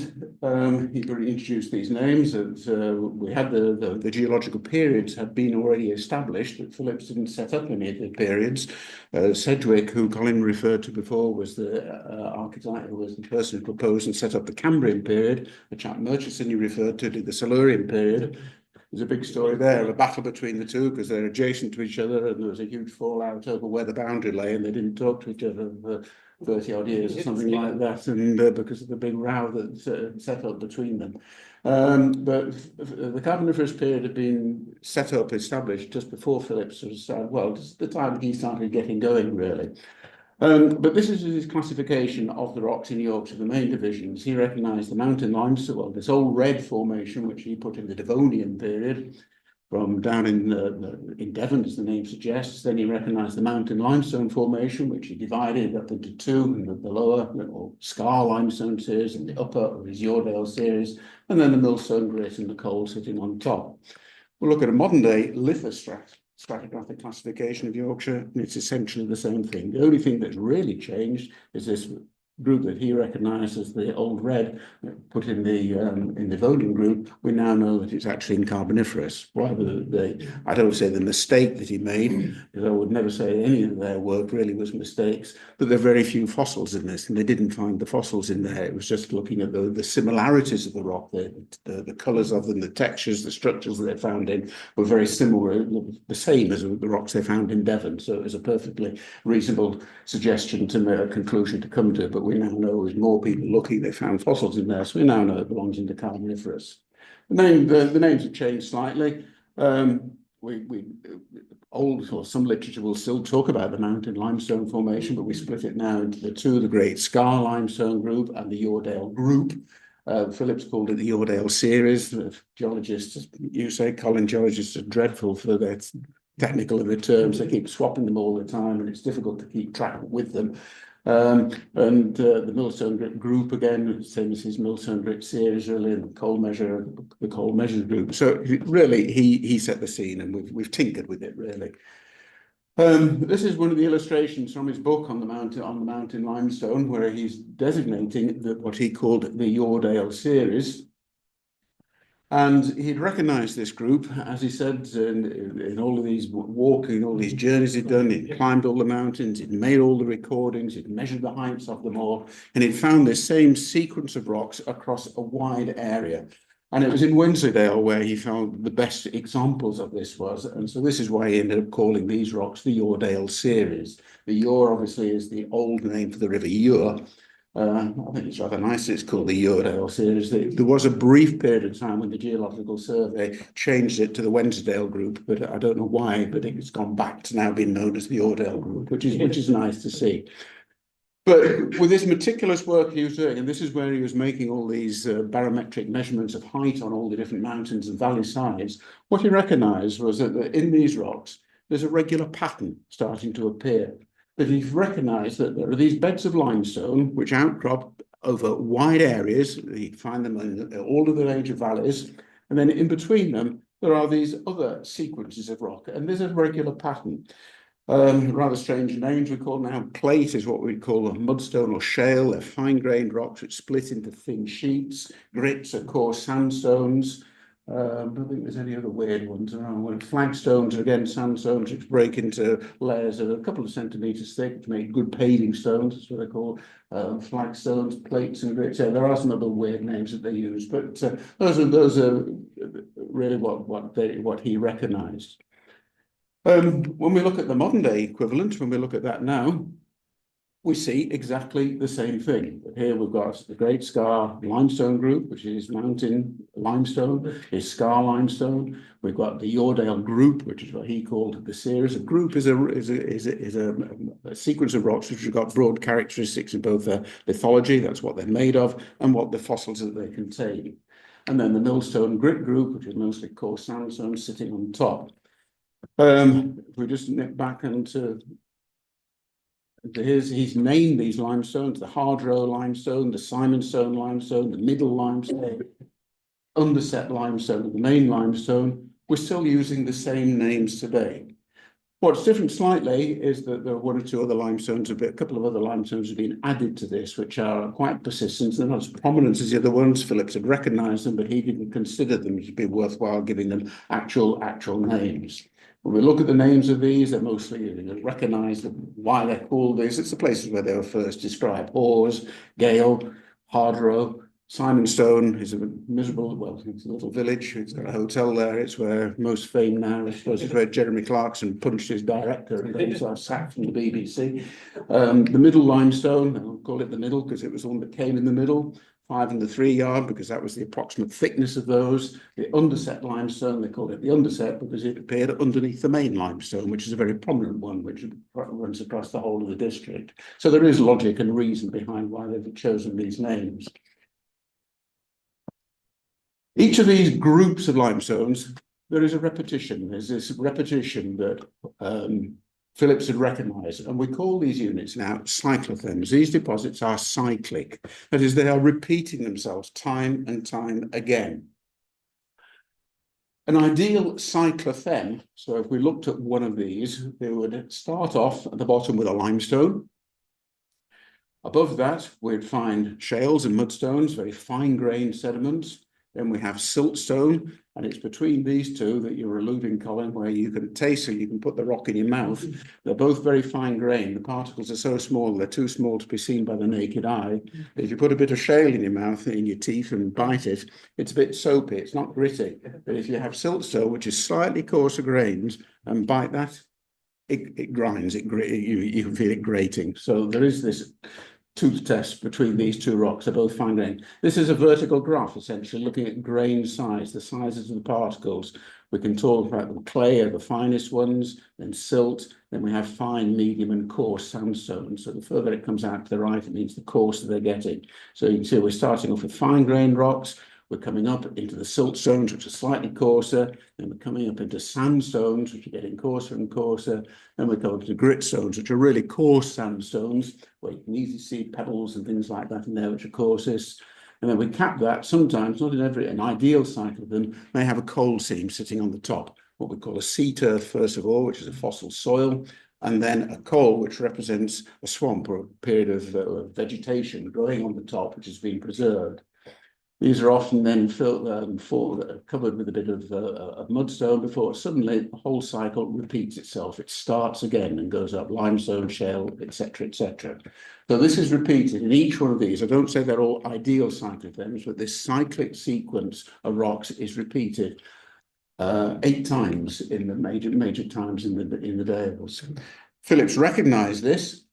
he introduced these names that we had the geological periods had been already established, but Phillips didn't set up any of the periods. Sedgwick, who Colin referred to before, was the architect, who was the person who proposed and set up the Cambrian period. The chap Murchison you referred to did the Silurian period. There's a big story there of a battle between the two because they're adjacent to each other, and there was a huge fallout over where the boundary lay, and they didn't talk to each other for 30 odd years or something like that, and because of the big row that set up between them. But the Carboniferous period had been established just before Phillips was, just the time he started getting going, really. But this is his classification of the rocks in Yorkshire, the main divisions. He recognised the mountain limestone, this old red formation, which he put in the Devonian period, from down in Devon, as the name suggests. Then he recognised the mountain limestone formation, which he divided up into two, and the lower, or Scar limestone series, and the upper, or his Yoredale series, and then the Millstone Grit and the coal sitting on top. We'll look at a modern day stratigraphic classification of Yorkshire, and it's essentially the same thing. The only thing that's really changed is this group that he recognised as the old red, put in the Devonian group. We now know that it's actually in Carboniferous. Rather, I don't say the mistake that he made, because I would never say any of their work really was mistakes, but there are very few fossils in this, and they didn't find the fossils in there. It was just looking at the similarities of the rock, the colours of them, the textures, the structures that they found in were very similar, the same as the rocks they found in Devon. So it was a perfectly reasonable suggestion to make a conclusion to come to, but we now know as more people looking, they found fossils in there, so we now know it belongs into Carboniferous. The names have changed slightly. Old or some literature will still talk about the mountain limestone formation, but we split it now into the two: the Great Scar limestone group and the Yoredale group. Phillips called it the Yoredale series. Geologists, you say, Colin, geologists are dreadful for their technical of the terms. They keep swapping them all the time, and it's difficult to keep track with them. The Millstone group, again, same as his Millstone Grit series, really, and the coal measure group. So really, he set the scene, and we've tinkered with it, really. This is one of the illustrations from his book on the mountain limestone, where he's designating what he called the Yoredale series. And he'd recognised this group, as he said, in all of these walking, all these journeys he'd done. He'd climbed all the mountains, he'd made all the recordings, he'd measured the heights of them all, and he'd found this same sequence of rocks across a wide area. And it was in Wensleydale where he found the best examples of this was. And so this is why he ended up calling these rocks the Yoredale series. The Yore, obviously, is the old name for the River Ure. I think it's rather nice it's called the Yoredale series. There was a brief period of time when the Geological Survey changed it to the Wensleydale group, but I don't know why, but it's gone back to now being known as the Yoredale group, which is nice to see. But with this meticulous work he was doing, and this is where he was making all these barometric measurements of height on all the different mountains and valley sides, what he recognized was that in these rocks, there's a regular pattern starting to appear. That he recognized that there are these beds of limestone which outcrop over wide areas. You find them in all of the major valleys. And then in between them, there are these other sequences of rock, and there's a regular pattern. Rather strange names we call now. Plate is what we call a mudstone or shale. They're fine-grained rocks which split into thin sheets. Grits are coarse sandstones. I don't think there's any other weird ones. Flagstones are again sandstones which break into layers of a couple of centimeters thick to make good paving stones. That's what they're called. Flagstones, plates, and grits. Yeah, there are some other weird names that they use, but those are really what he recognised. When we look at the modern day equivalent, when we look at that now, we see exactly the same thing. Here we've got the Great Scar Limestone Group, which is mountain limestone, is scar limestone. We've got the Yoredale Group, which is what he called the series. A group is a sequence of rocks which have got broad characteristics in both their lithology, that's what they're made of, and what the fossils that they contain. And then the Millstone Grit Group, which is mostly coarse sandstone sitting on top. If we just nip back into he's named these limestones: the Hardrow limestone, the Simonstone limestone, the Middle limestone, Underset limestone, and the Main limestone. We're still using the same names today. What's different slightly is that there are one or two other limestones, a couple of other limestones have been added to this, which are quite persistent. They're not as prominent as the other ones. Phillips had recognised them, but he didn't consider them to be worthwhile giving them actual names. When we look at the names of these, they're mostly recognised why they're called this. It's the places where they were first described. Hawes, Gale, Hardrow. Simonstone is a miserable, well, it's a little village. It's got a hotel there. It's where most fame now, I suppose, is where Jeremy Clarkson punched his director and got himself sacked from the BBC. The Middle limestone, I'll call it the Middle because it was the one that came in the middle. 5 and the 3 yard because that was the approximate thickness of those. The Underset limestone, they called it the Underset because it appeared underneath the Main limestone, which is a very prominent one, which runs across the whole of the district. So there is logic and reason behind why they've chosen these names. Each of these groups of limestones, there is a repetition. There's this repetition that Phillips had recognised, and we call these units now cyclothems. These deposits are cyclic, that is, they are repeating themselves time and time again. An ideal cyclothem, so if we looked at one of these, they would start off at the bottom with a limestone. Above that, we'd find shales and mudstones, very fine-grained sediments. Then we have siltstone, and it's between these two that you're alluding, Colin, where you can taste it, you can put the rock in your mouth. They're both very fine-grained. The particles are so small, they're too small to be seen by the naked eye. If you put a bit of shale in your mouth, in your teeth, and bite it, it's a bit soapy, it's not gritty. But if you have siltstone, which is slightly coarser grains, and bite that, it grinds, you can feel it grating. So there is this tooth test between these two rocks. They're both fine grained. This is a vertical graph, essentially, looking at grain size, the sizes of the particles. We can talk about the clay are the finest ones, then silt, then we have fine, medium, and coarse sandstone. So the further it comes out to the right, it means the coarser they're getting. So you can see we're starting off with fine-grained rocks. We're coming up into the siltstones, which are slightly coarser. Then we're coming up into sandstones, which are getting coarser and coarser. Then we come up to gritstones, which are really coarse sandstones, where you can easily see pebbles and things like that in there, which are coarsest. And then we cap that sometimes, not in an ideal site of them, may have a coal seam sitting on the top, what we call a seat earth, first of all, which is a fossil soil, and then a coal, which represents a swamp or a period of vegetation growing on the top, which has been preserved. These are often then covered with a bit of mudstone before suddenly the whole cycle repeats itself. It starts again and goes up limestone, shale, etc., etc. So this is repeated in each one of these. I don't say they're all ideal cyclothems, but this cyclic sequence of rocks is repeated 8 times in the major times in the Dales. Phillips recognised this.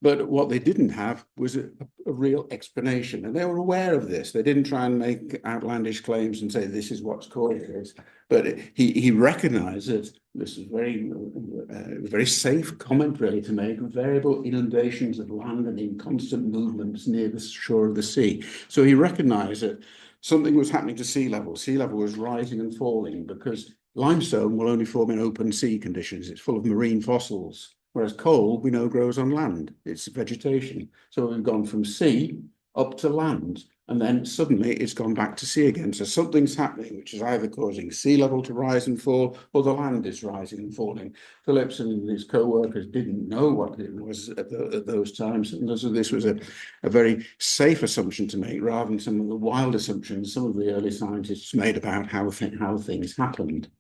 But what they didn't have was a real explanation, and they were aware of this. They didn't try and make outlandish claims and say this is what's caused this. But he recognised that this is very safe comment really to make. Variable inundations of land and in constant movements near the shore of the sea. So he recognised that something was happening to sea level. Sea level was rising and falling because limestone will only form in open sea conditions. It's full of marine fossils. Whereas coal, we know, grows on land. It's vegetation. So we've gone from sea up to land, and then suddenly it's gone back to sea again. So something's happening, which is either causing sea level to rise and fall, or the land is rising and falling. Phillips and his co-workers didn't know what it was at those times. And so this was a very safe assumption to make, rather than some of the wild assumptions some of the early scientists made about how things happened.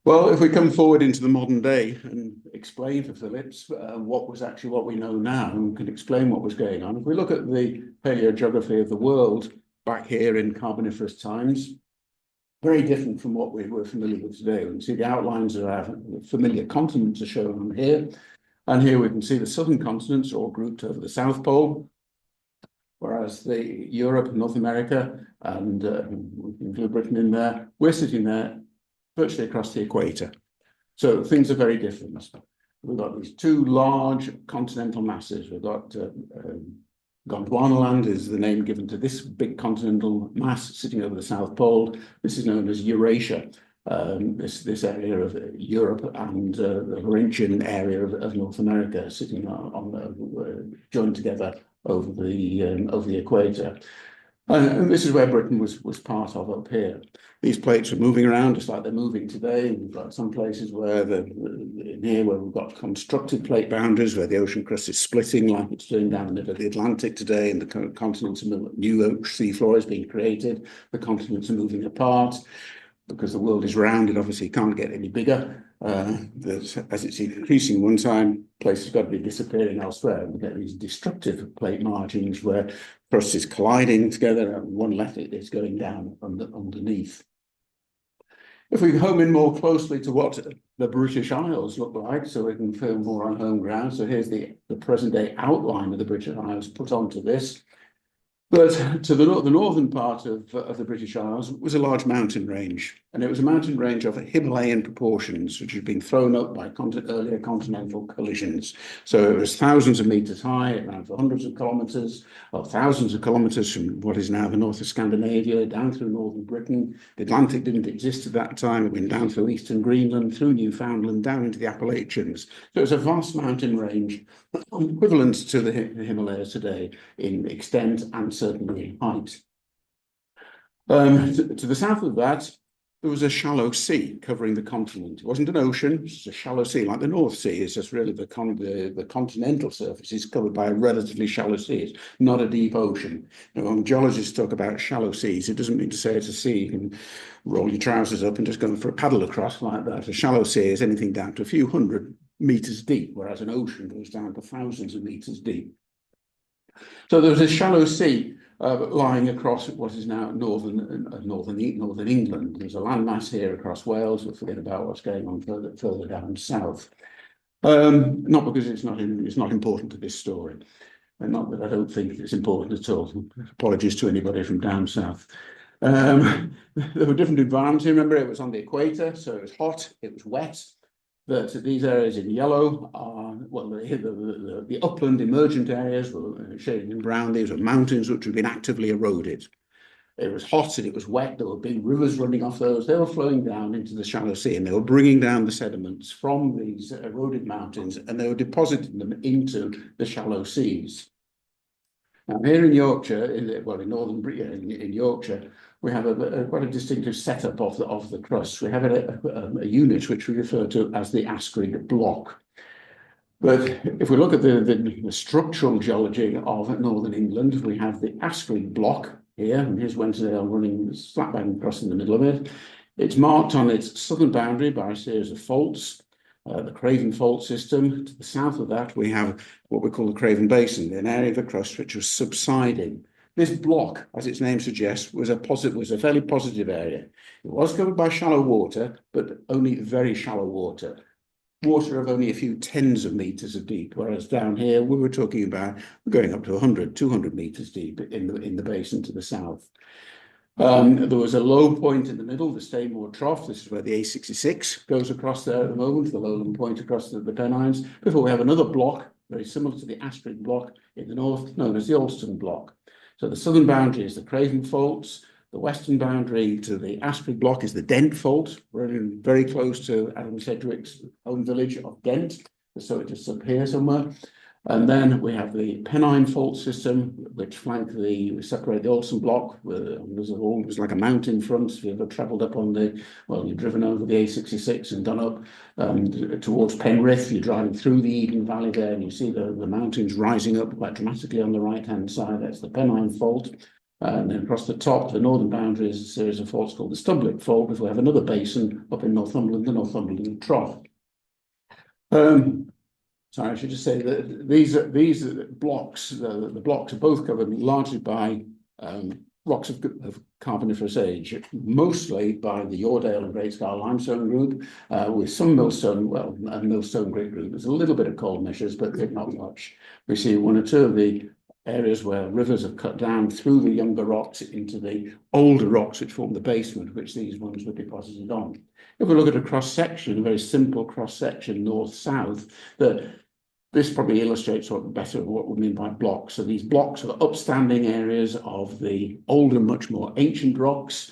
Well, if we come forward into the modern day and explain for Phillips what was actually what we know now, and can explain what was going on, if we look at the paleogeography of the world back here in Carboniferous times, very different from what we were familiar with today. We can see the outlines of our familiar continents are shown on here, and here we can see the southern continents all grouped over the South Pole, whereas the Europe, North America, and we can include Britain in there, we're sitting there virtually across the equator. So things are very different. We've got these two large continental masses. We've got Gondwanaland is the name given to this big continental mass sitting over the South Pole. This is known as Eurasia, this area of Europe, and the Laurentian area of North America sitting joined together over the equator. And this is where Britain was part of up here. These plates are moving around just like they're moving today. We've got some places where where we've got constructed plate boundaries where the ocean crust is splitting like it's doing down the middle of the Atlantic today, and the continents are new sea floor is being created. The continents are moving apart because the world is round. It obviously can't get any bigger. As it's increasing one time, places got to be disappearing elsewhere. We get these destructive plate margins where crust is colliding together and one lattice is going down underneath. If we home in more closely to what the British Isles look like, so we can film more on home ground. So here's the present day outline of the British Isles put onto this. But to the northern part of the British Isles was a large mountain range, and it was a mountain range of Himalayan proportions, which had been thrown up by earlier continental collisions. So it was thousands of meters high, it ran for hundreds of kilometers, or thousands of kilometers from what is now the north of Scandinavia, down through northern Britain. The Atlantic didn't exist at that time. It went down through eastern Greenland, through Newfoundland, down into the Appalachians. So it was a vast mountain range, equivalent to the Himalayas today in extent and certainly height. To the south of that, there was a shallow sea covering the continent. It wasn't an ocean, it was a shallow sea, like the North Sea. It's just really the continental surface is covered by a relatively shallow sea. It's not a deep ocean. When geologists talk about shallow seas, it doesn't mean to say it's a sea you can roll your trousers up and just go for a paddle across like that. A shallow sea is anything down to a few hundred meters deep, whereas an ocean goes down to thousands of meters deep. So there was a shallow sea lying across what is now northern England. There's a landmass here across Wales. We'll forget about what's going on further down south. Not because it's not important to this story, and not that I don't think it's important at all. Apologies to anybody from down south. There were different environments. Remember, it was on the equator, so it was hot, it was wet. That these areas in yellow are, well, the upland emergent areas were shaded in brown. These are mountains which have been actively eroded. It was hot and it was wet. There were big rivers running off those. They were flowing down into the shallow sea, and they were bringing down the sediments from these eroded mountains, and they were depositing them into the shallow seas. Now, here in Yorkshire, in northern Britain, in Yorkshire, we have quite a distinctive setup of the crust. We have a unit which we refer to as the Askrig block. But if we look at the structural geology of northern England, we have the Askrig block here, and here's Wensleydale running slap bang across in the middle of it. It's marked on its southern boundary by a series of faults. The Craven Fault System. To the south of that, we have what we call the Craven Basin, an area of the crust which was subsiding. This block, as its name suggests, was a fairly positive area. It was covered by shallow water, but only very shallow water. water of only a few tens of meters of deep, whereas down here we were talking about going up to 100, 200 meters deep in the basin to the south. There was a low point in the middle, the Staymore Trough. This is where the A66 goes across there at the moment, the lowland point across the Pennines, before we have another block, very similar to the Astrid block in the north, known as the Alston block. So the southern boundary is the Craven Faults. The western boundary to the Astrid block is the Dent Fault. We're very close to Adam Sedgwick's home village of Dent, so it's just up here somewhere. And then we have the Pennine Fault system, which separate the Alston block. There's always like a mountain front. If you've ever travelled up on you've driven over the A66 and gone up towards Penrith, you're driving through the Eden Valley there, and you see the mountains rising up quite dramatically on the right-hand side. That's the Pennine Fault. And then across the top, the northern boundary is a series of faults called the Stublick Fault, before we have another basin up in Northumberland, the Northumberland Trough. Sorry, I should just say that these blocks, the blocks are both covered largely by rocks of Carboniferous age, mostly by the Yoredale and Great Scar Limestone group, with some Millstone, and Millstone Grit group. There's a little bit of coal measures, but not much. We see one or two of the areas where rivers have cut down through the younger rocks into the older rocks which form the basement, which these ones were deposited on. If we look at a cross-section, a very simple cross-section north-south, this probably illustrates better what we mean by blocks. So these blocks are upstanding areas of the older, much more ancient rocks.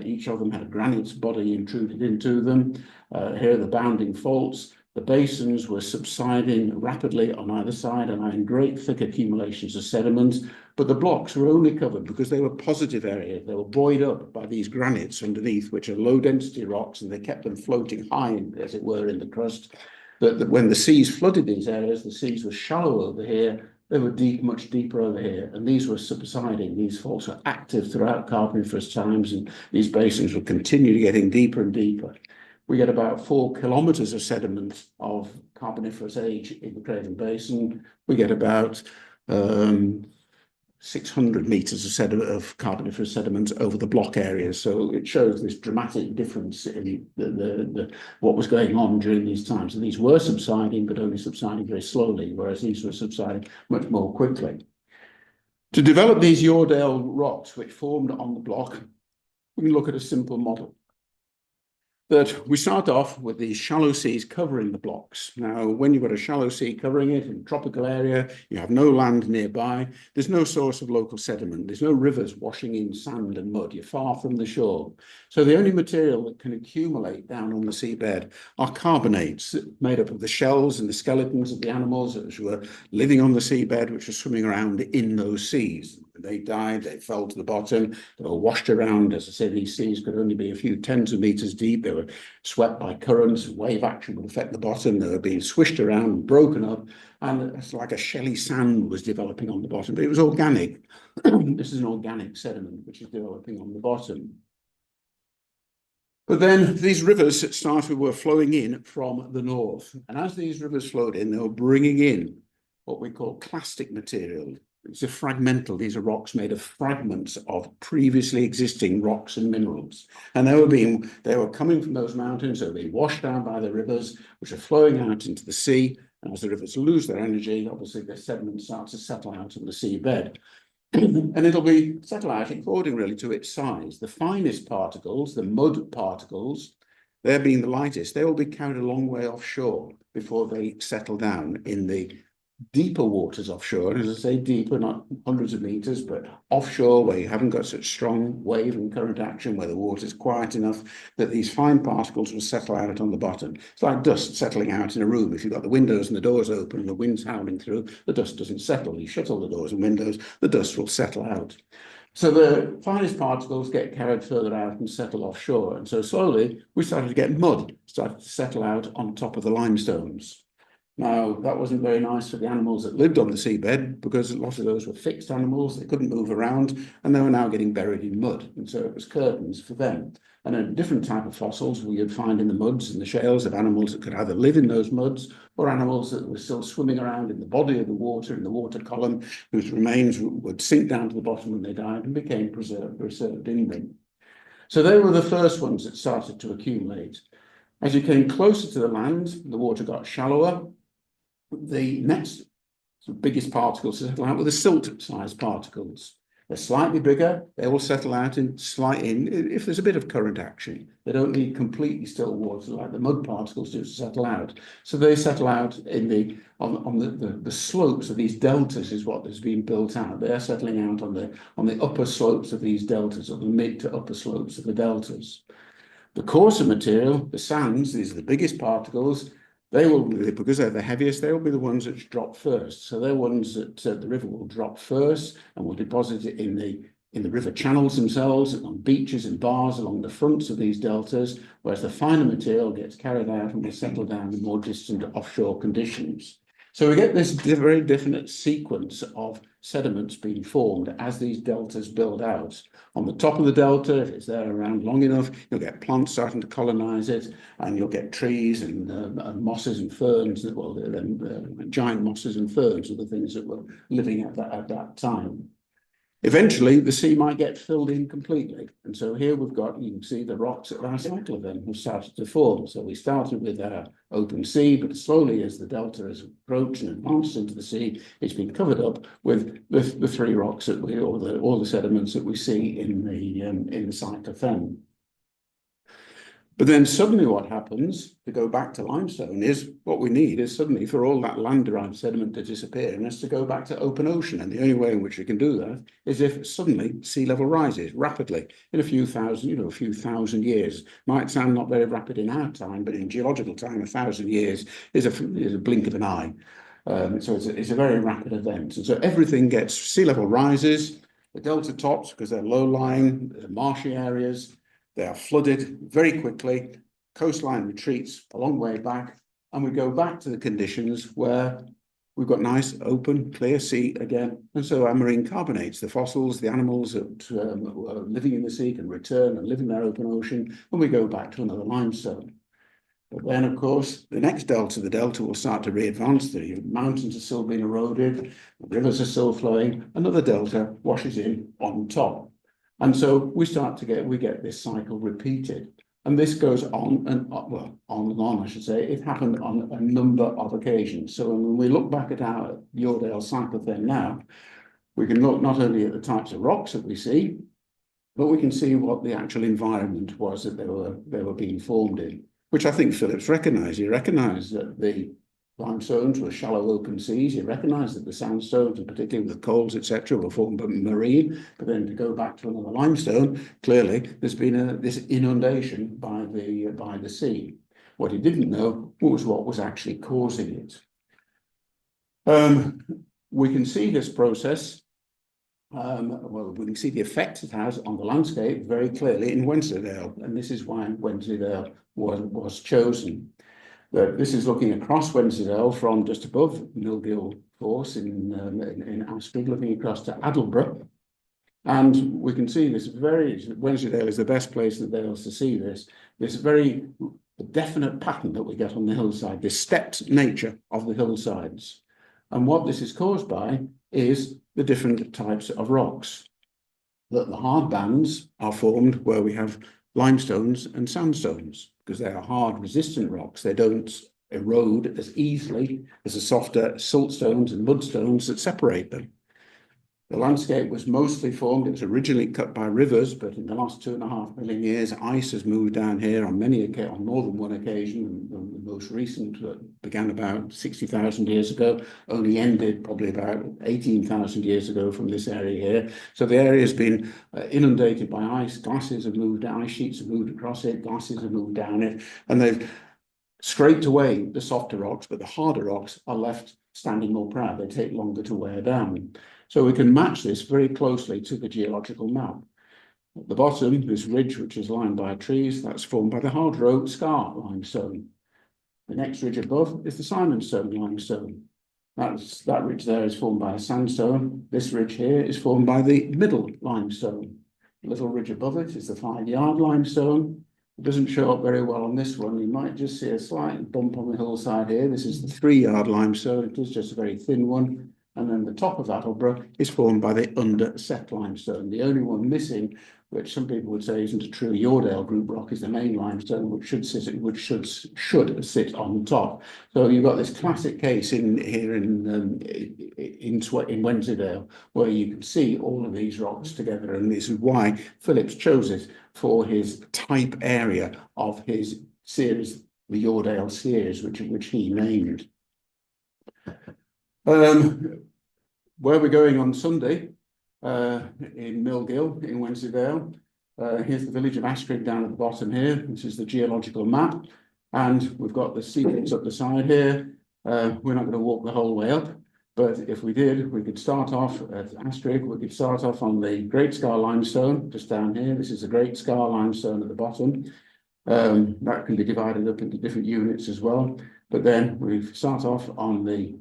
Each of them had a granite body intruded into them. Here are the bounding faults. The basins were subsiding rapidly on either side and in great thick accumulations of sediment, but the blocks were only covered because they were positive areas. They were buoyed up by these granites underneath, which are low density rocks, and they kept them floating high, as it were, in the crust. That when the seas flooded these areas, the seas were shallow over here, they were deep, much deeper over here, and these were subsiding. These faults were active throughout Carboniferous times, and these basins will continue getting deeper and deeper. We get about 4 kilometres of sediment of Carboniferous age in the Craven Basin. We get about 600 metres of Carboniferous sediment over the block areas. So it shows this dramatic difference in what was going on during these times. And these were subsiding, but only subsiding very slowly, whereas these were subsiding much more quickly. To develop these Yoredale rocks, which formed on the block, we can look at a simple model. That we start off with these shallow seas covering the blocks. Now, when you've got a shallow sea covering it in a tropical area, you have no land nearby, there's no source of local sediment, there's no rivers washing in sand and mud, you're far from the shore. So the only material that can accumulate down on the seabed are carbonates made up of the shells and the skeletons of the animals that were living on the seabed, which were swimming around in those seas. They died, they fell to the bottom, they were washed around. As I say, these seas could only be a few tens of meters deep. They were swept by currents, wave action would affect the bottom. They were being swished around, broken up, and it's like a shelly sand was developing on the bottom, but it was organic. This is an organic sediment which is developing on the bottom. But then these rivers were flowing in from the north. And as these rivers flowed in, they were bringing in what we call clastic material. It's a fragmental. These are rocks made of fragments of previously existing rocks and minerals. And they were coming from those mountains, they were being washed down by the rivers, which are flowing out into the sea. And as the rivers lose their energy, obviously the sediment starts to settle out on the seabed. And it'll be settle out according really to its size. The finest particles, the mud particles, they're being the lightest, they will be carried a long way offshore before they settle down in the deeper waters offshore. As I say, deeper, not hundreds of meters, but offshore, where you haven't got such strong wave and current action, where the water is quiet enough that these fine particles will settle out on the bottom. It's like dust settling out in a room. If you've got the windows and the doors open and the wind's howling through, the dust doesn't settle. You shut all the doors and windows, the dust will settle out. So the finest particles get carried further out and settle offshore. And so slowly we started to get mud, started to settle out on top of the limestones. Now, that wasn't very nice for the animals that lived on the seabed, because a lot of those were fixed animals, they couldn't move around, and they were now getting buried in mud. And so it was curtains for them. And a different type of fossils we would find in the muds and the shales of animals that could either live in those muds, or animals that were still swimming around in the body of the water, in the water column, whose remains would sink down to the bottom when they died and became preserved in them. So they were the first ones that started to accumulate. As you came closer to the land, the water got shallower. The next biggest particles to settle out were the silt-sized particles. They're slightly bigger. They will settle out if there's a bit of current action. They don't need completely still water like the mud particles do to settle out. So they settle out on the slopes of these deltas is what has been built out. They're settling out on the upper slopes of these deltas, or the mid to upper slopes of the deltas. The coarser material, the sands, these are the biggest particles. They will be, because they're the heaviest, they will be the ones that drop first. So they're ones that the river will drop first and will deposit it in the river channels themselves, on beaches and bars along the fronts of these deltas, whereas the finer material gets carried out and will settle down in more distant offshore conditions. So we get this very definite sequence of sediments being formed as these deltas build out. On the top of the delta, if it's there around long enough, you'll get plants starting to colonize it, and you'll get trees and mosses and ferns, giant mosses and ferns are the things that were living at that time. Eventually, the sea might get filled in completely. And so here you can see the rocks at our cycle of them have started to form. So we started with our open sea, but slowly as the delta has approached and advanced into the sea, it's been covered up with the three rocks that all the sediments that we see in the cycle of them. But then suddenly what happens, to go back to limestone, is what we need is suddenly for all that land-derived sediment to disappear and us to go back to open ocean. And the only way in which we can do that is if suddenly sea level rises rapidly in a few thousand years. Might sound not very rapid in our time, but in geological time, 1,000 years is a blink of an eye. So it's a very rapid event. And so everything gets, sea level rises, the delta tops, because they're low-lying, marshy areas, they are flooded very quickly, coastline retreats a long way back, and we go back to the conditions where we've got nice, open, clear sea again. And so our marine carbonates, the fossils, the animals that were living in the sea can return and live in their open ocean, and we go back to another limestone. But then, of course, the next delta, the delta will start to re-advance. The mountains are still being eroded, the rivers are still flowing, another delta washes in on top. And so we get this cycle repeated. And this goes on and on, I should say. It happened on a number of occasions. So when we look back at our Yoredale cycle thing now, we can look not only at the types of rocks that we see, but we can see what the actual environment was that they were being formed in, which I think Phillips recognised. He recognised that the limestones were shallow open seas. He recognised that the sandstones, and particularly with the coals, etc., were formed by marine. But then to go back to another limestone, clearly there's been this inundation by the sea. What he didn't know was what was actually causing it. We can see this process. We can see the effect it has on the landscape very clearly in Wensleydale, and this is why Wensleydale was chosen. This is looking across Wensleydale from just above Millgill Force in Ashford, looking across to Adelborough. And we can see Wensleydale is the best place in Wales to see this very definite pattern that we get on the hillside, this stepped nature of the hillsides. And what this is caused by is the different types of rocks. That the hard bands are formed where we have limestones and sandstones, because they are hard, resistant rocks. They don't erode as easily as the softer siltstones and mudstones that separate them. The landscape was mostly formed, it was originally cut by rivers, but in the last 2.5 million years, ice has moved down here on more than one occasion. The most recent began about 60,000 years ago, only ended probably about 18,000 years ago from this area here. So the area has been inundated by ice. Glaciers have moved, ice sheets have moved across it, glaciers have moved down it, and they've scraped away the softer rocks, but the harder rocks are left standing more proud. They take longer to wear down. So we can match this very closely to the geological map. At the bottom, this ridge, which is lined by trees, that's formed by the hard rock scar limestone. The next ridge above is the Simonstone limestone. That ridge there is formed by a sandstone. This ridge here is formed by the middle limestone. The little ridge above it is the 5-yard limestone. It doesn't show up very well on this one. You might just see a slight bump on the hillside here. This is the 3-yard limestone. It is just a very thin one. And then the top of Attleborough is formed by the underset limestone. The only one missing, which some people would say isn't a true Yoredale group rock, is the main limestone, which should sit on top. So you've got this classic case in Wensleydale, where you can see all of these rocks together, and this is why Phillips chose it for his type area of his series, the Yoredale series, which he named. Where we're going on Sunday, in Millgill in Wensleydale. Here's the village of Astrig down at the bottom here. This is the geological map, and we've got the sequence up the side here. We're not going to walk the whole way up, but if we did, we could start off at Astrig. We could start off on the Great Scar Limestone, just down here. This is the Great Scar Limestone at the bottom. That can be divided up into different units as well. But then we start off on the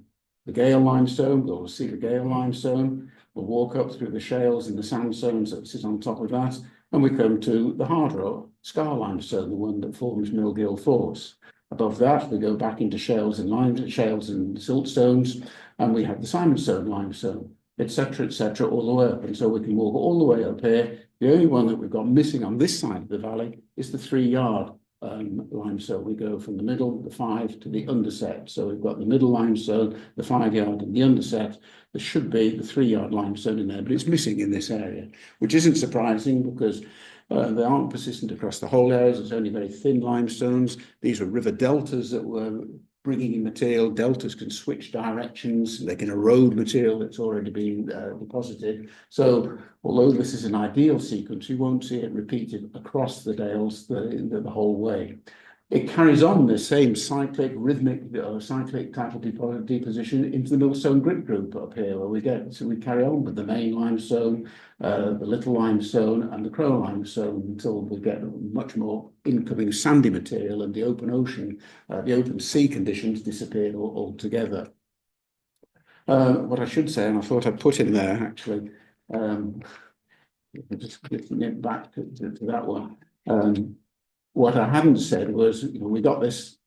Gale Limestone, or see the Gale Limestone. We'll walk up through the shales and the sandstones that sit on top of that, and we come to the hard rock, Scar Limestone, the one that forms Millgill Force. Above that, we go back into shales and siltstones, and we have the Simonstone Limestone, etc., all the way up. And so we can walk all the way up here. The only one that we've got missing on this side of the valley is the 3-yard limestone. We go from the middle, the 5, to the underset. So we've got the middle limestone, the 5-yard, and the underset. There should be the 3-yard limestone in there, but it's missing in this area, which isn't surprising because they aren't persistent across the whole area. It's only very thin limestones. These were river deltas that were bringing in material. Deltas can switch directions. They can erode material that's already been deposited. So although this is an ideal sequence, you won't see it repeated across the dales the whole way. It carries on the same cyclic, rhythmic, cyclic type of deposition into the Millstone Grit group up here, where we carry on with the main limestone, the little limestone, and the Crow limestone until we get much more incoming sandy material, and the open ocean, the open sea conditions disappear altogether. What I should say, and I thought I'd put in there actually, just clicking it back to that one. What I hadn't said was, we got these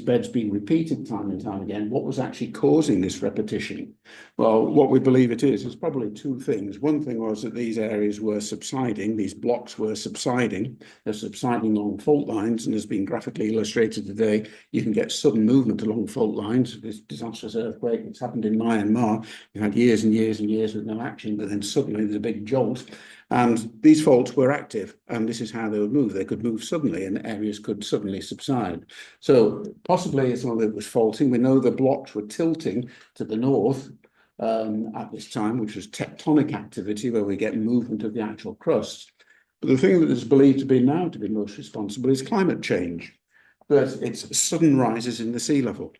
beds being repeated time and time again. What was actually causing this repetition? Well, what we believe it is probably two things. One thing was that these areas were subsiding, these blocks were subsiding. They're subsiding along fault lines, and as been graphically illustrated today, you can get sudden movement along fault lines. This disastrous earthquake that's happened in Myanmar, we've had years and years and years with no action, but then suddenly there's a big jolt. And these faults were active, and this is how they would move. They could move suddenly, and areas could suddenly subside. So possibly some of it was faulting. We know the blocks were tilting to the north at this time, which was tectonic activity, where we get movement of the actual crust. But the thing that is believed to be now to be most responsible is climate change. But it's sudden rises in the sea level.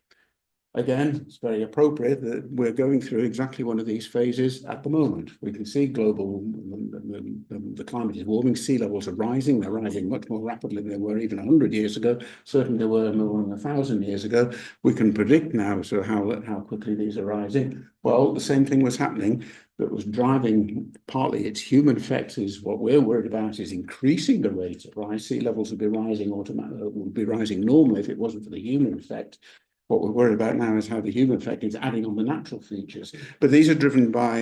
Again, it's very appropriate that we're going through exactly one of these phases at the moment. We can see the climate is warming, sea levels are rising. They're rising much more rapidly than they were even 100 years ago. Certainly they were more than 1,000 years ago. We can predict now how quickly these are rising. Well, the same thing was happening that was driving partly its human effects. Is what we're worried about is increasing the rate of rise. Sea levels would be rising normally if it wasn't for the human effect. What we're worried about now is how the human effect is adding on the natural features. But these are driven by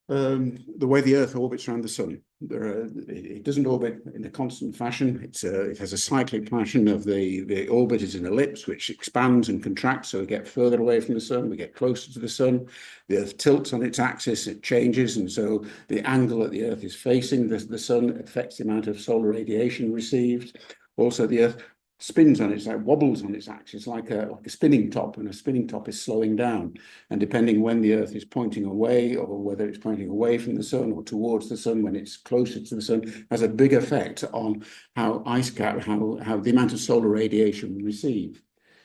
the way the Earth orbits around the Sun. It doesn't orbit in a constant fashion. It has a cyclic fashion of the orbit is an ellipse which expands and contracts. So we get further away from the Sun, we get closer to the Sun. The Earth tilts on its axis, it changes, and so the angle that the Earth is facing the Sun affects the amount of solar radiation received. Also, the Earth spins on its, wobbles on its axis like a spinning top, and a spinning top is slowing down. And depending when the Earth is pointing away, or whether it's pointing away from the Sun or towards the Sun, when it's closer to the Sun, has a big effect on how ice cap, how the amount of solar radiation we receive.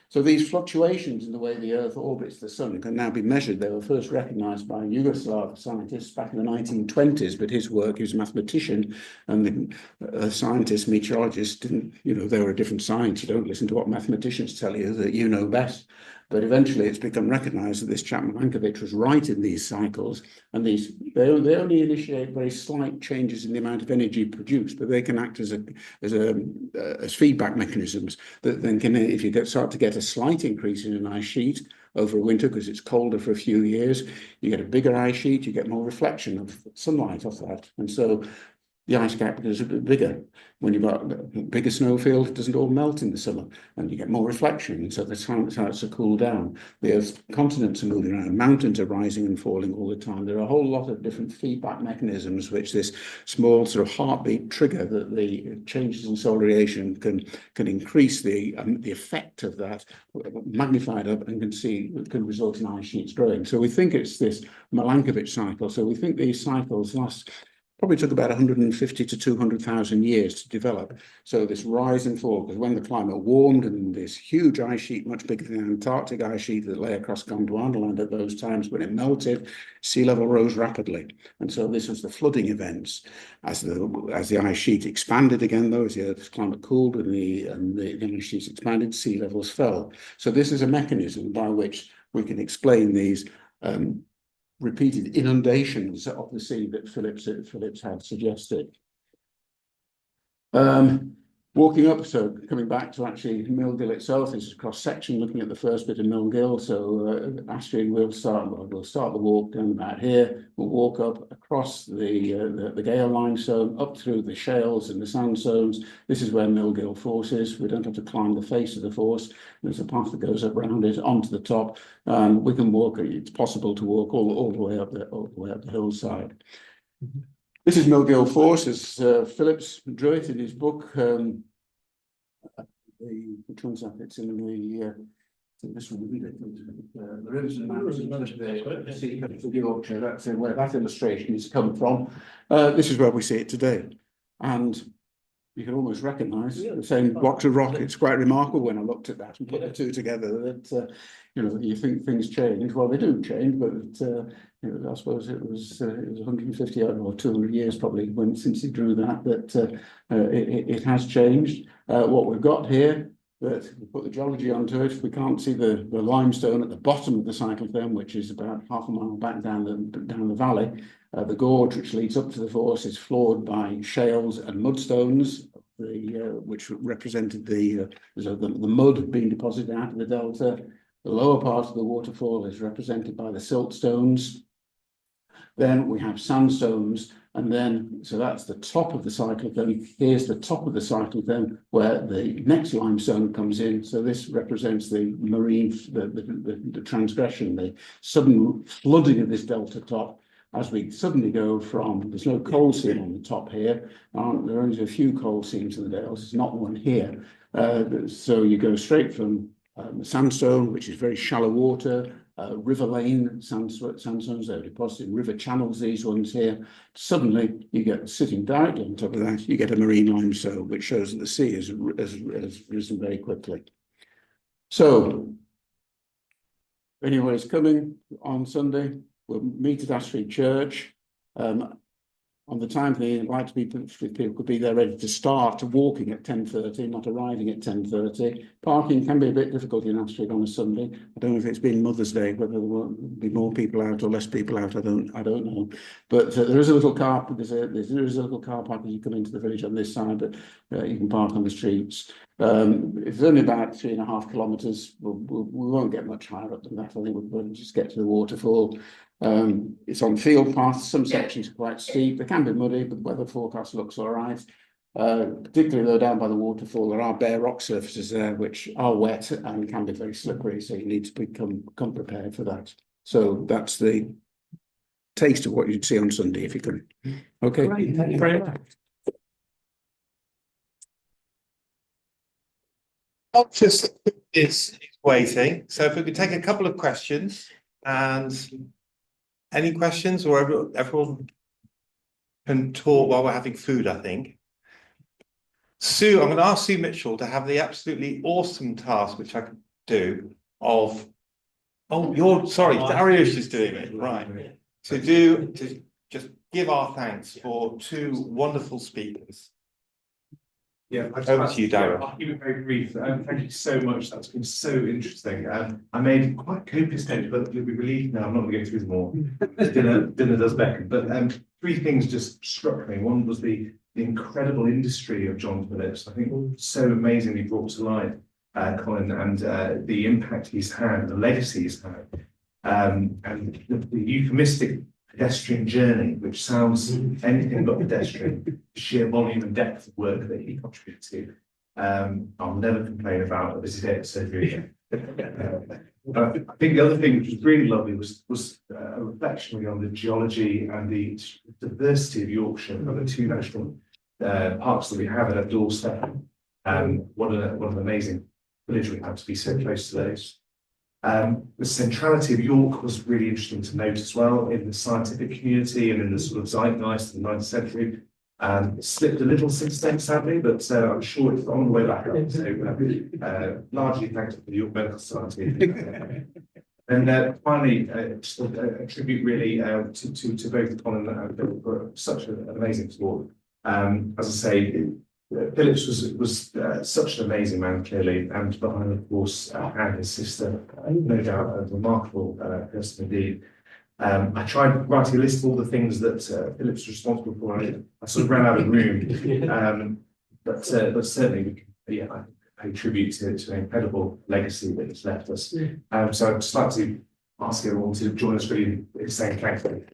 So these fluctuations in the way the Earth orbits the Sun can now be measured. They were first recognized by a Yugoslav scientist back in the 1920s, but his work, he was a mathematician, and the scientists, meteorologists didn't, they were a different science. You don't listen to what mathematicians tell you, that you know best. But eventually it's become recognised that this chap Milankovitch was right in these cycles, and they only initiate very slight changes in the amount of energy produced, but they can act as feedback mechanisms that then can, if you start to get a slight increase in an ice sheet over a winter because it's colder for a few years, you get a bigger ice sheet, you get more reflection of sunlight off that, and so the ice cap is a bit bigger. When you've got a bigger snowfield, it doesn't all melt in the summer, and you get more reflection, and so the time it starts to cool down. The Earth's continents are moving around, mountains are rising and falling all the time. There are a whole lot of different feedback mechanisms which this small sort of heartbeat trigger that the changes in solar radiation can increase the effect of that, magnified up, and can result in ice sheets growing. So we think it's this Milankovitch cycle. So we think these cycles probably took about 150 to 200,000 years to develop. So this rise and fall, because when the climate warmed and this huge ice sheet, much bigger than the Antarctic ice sheet that lay across Gondwana at those times, when it melted, sea level rose rapidly. And so this was the flooding events. As the ice sheet expanded again, though, as the Earth's climate cooled and the ice sheet expanded, sea levels fell. So this is a mechanism by which we can explain these repeated inundations of the sea that Phillips had suggested. Walking up, so coming back to actually Millgill itself, this is a cross-section looking at the first bit of Millgill. So Astrid will start the walk down about here. We'll walk up across the Gale limestone, up through the shales and the sandstones. This is where Millgill Force is. We don't have to climb the face of the force. There's a path that goes up around it onto the top. We can walk, it's possible to walk all the way up the hillside. This is Millgill Force, as Phillips drew it in his book. Which one's that? It's in this one, the rivers and mountains of the sea of Yorkshire. That's where that illustration has come from. This is where we see it today, and you can almost recognise the same blocks of rock. It's quite remarkable when I looked at that and put the two together that you think things change. Well, they do change, but I suppose it was 150 or 200 years probably since he drew that it has changed. What we've got here, that we put the geology onto it, we can't see the limestone at the bottom of the cyclotherm, which is about half a mile back down the valley. The gorge which leads up to the force is floored by shales and mudstones, which represented the mud being deposited out of the delta. The lower part of the waterfall is represented by the siltstones. Then we have sandstones, and then, so that's the top of the cyclotherm. Here's the top of the cyclotherm where the next limestone comes in. So this represents the marine, the transgression, the sudden flooding of this delta top. As we suddenly go from, there's no coal seam on the top here. There are only a few coal seams in the Dales. There's not one here. So you go straight from sandstone, which is very shallow water, river lane sandstones, they're deposited in river channels, these ones here. Suddenly you get, sitting directly on top of that, you get a marine limestone, which shows that the sea has risen very quickly. So anybody's coming on Sunday, we'll meet at Ashford Church. On the time they like to be, people could be there ready to start walking at 10:30, not arriving at 10:30. Parking can be a bit difficult in Ashford on a Sunday. I don't know if it's been Mother's Day, whether there will be more people out or less people out. I don't know. But there is a little car. There is a little car park as you come into the village on this side, but you can park on the streets. It's only about 3.5 kilometres. We won't get much higher up than that. I think we'll just get to the waterfall. It's on field paths. Some sections are quite steep. They can be muddy, but the weather forecast looks all right. Particularly though down by the waterfall, there are bare rock surfaces there which are wet and can be very slippery, so you need to come prepared for that. So that's the taste of what you'd see on Sunday if you can. Okay. Great, thank you very much. Just is waiting. So if we could take a couple of questions, and any questions, or everyone can talk while we're having food, I think. Sue, I'm going to ask Sue Mitchell to have the absolutely awesome task, which I can do, of, Darius is doing it, right, to just give our thanks for two wonderful speakers. Yeah, Over to you, Darren. I'll keep it very brief. Thank you so much. That's been so interesting. I made quite copious notes, but you'll be relieved now. I'm not going to go through them all. Dinner does beckon. But three things just struck me. One was the incredible industry of John Phillips. I think so amazingly brought to light, Colin, and the impact he's had, the legacy he's had, and the euphemistic pedestrian journey, which sounds anything but pedestrian, sheer volume and depth of work that he contributed to. I'll never complain about a visit surgery. I think the other thing which was really lovely was a reflection really on the geology and the diversity of Yorkshire and the two national parks that we have at our doorstep. What an amazing village we have to be so close to those. The centrality of York was really interesting to note as well in the scientific community and in the sort of zeitgeist of the 19th century. It slipped a little since then, sadly, but I'm sure it's on the way back up. So largely thanks to the York Medical Society. And finally, just a tribute really to both Colin and Bill for such an amazing talk. As I say, Phillips was such an amazing man, clearly, and behind, of course, and his sister, no doubt a remarkable person indeed. I tried writing a list of all the things that Phillips was responsible for. I sort of ran out of room, but certainly, I pay tribute to an incredible legacy that he's left us. So I'd just like to ask everyone to join us really in saying thank you.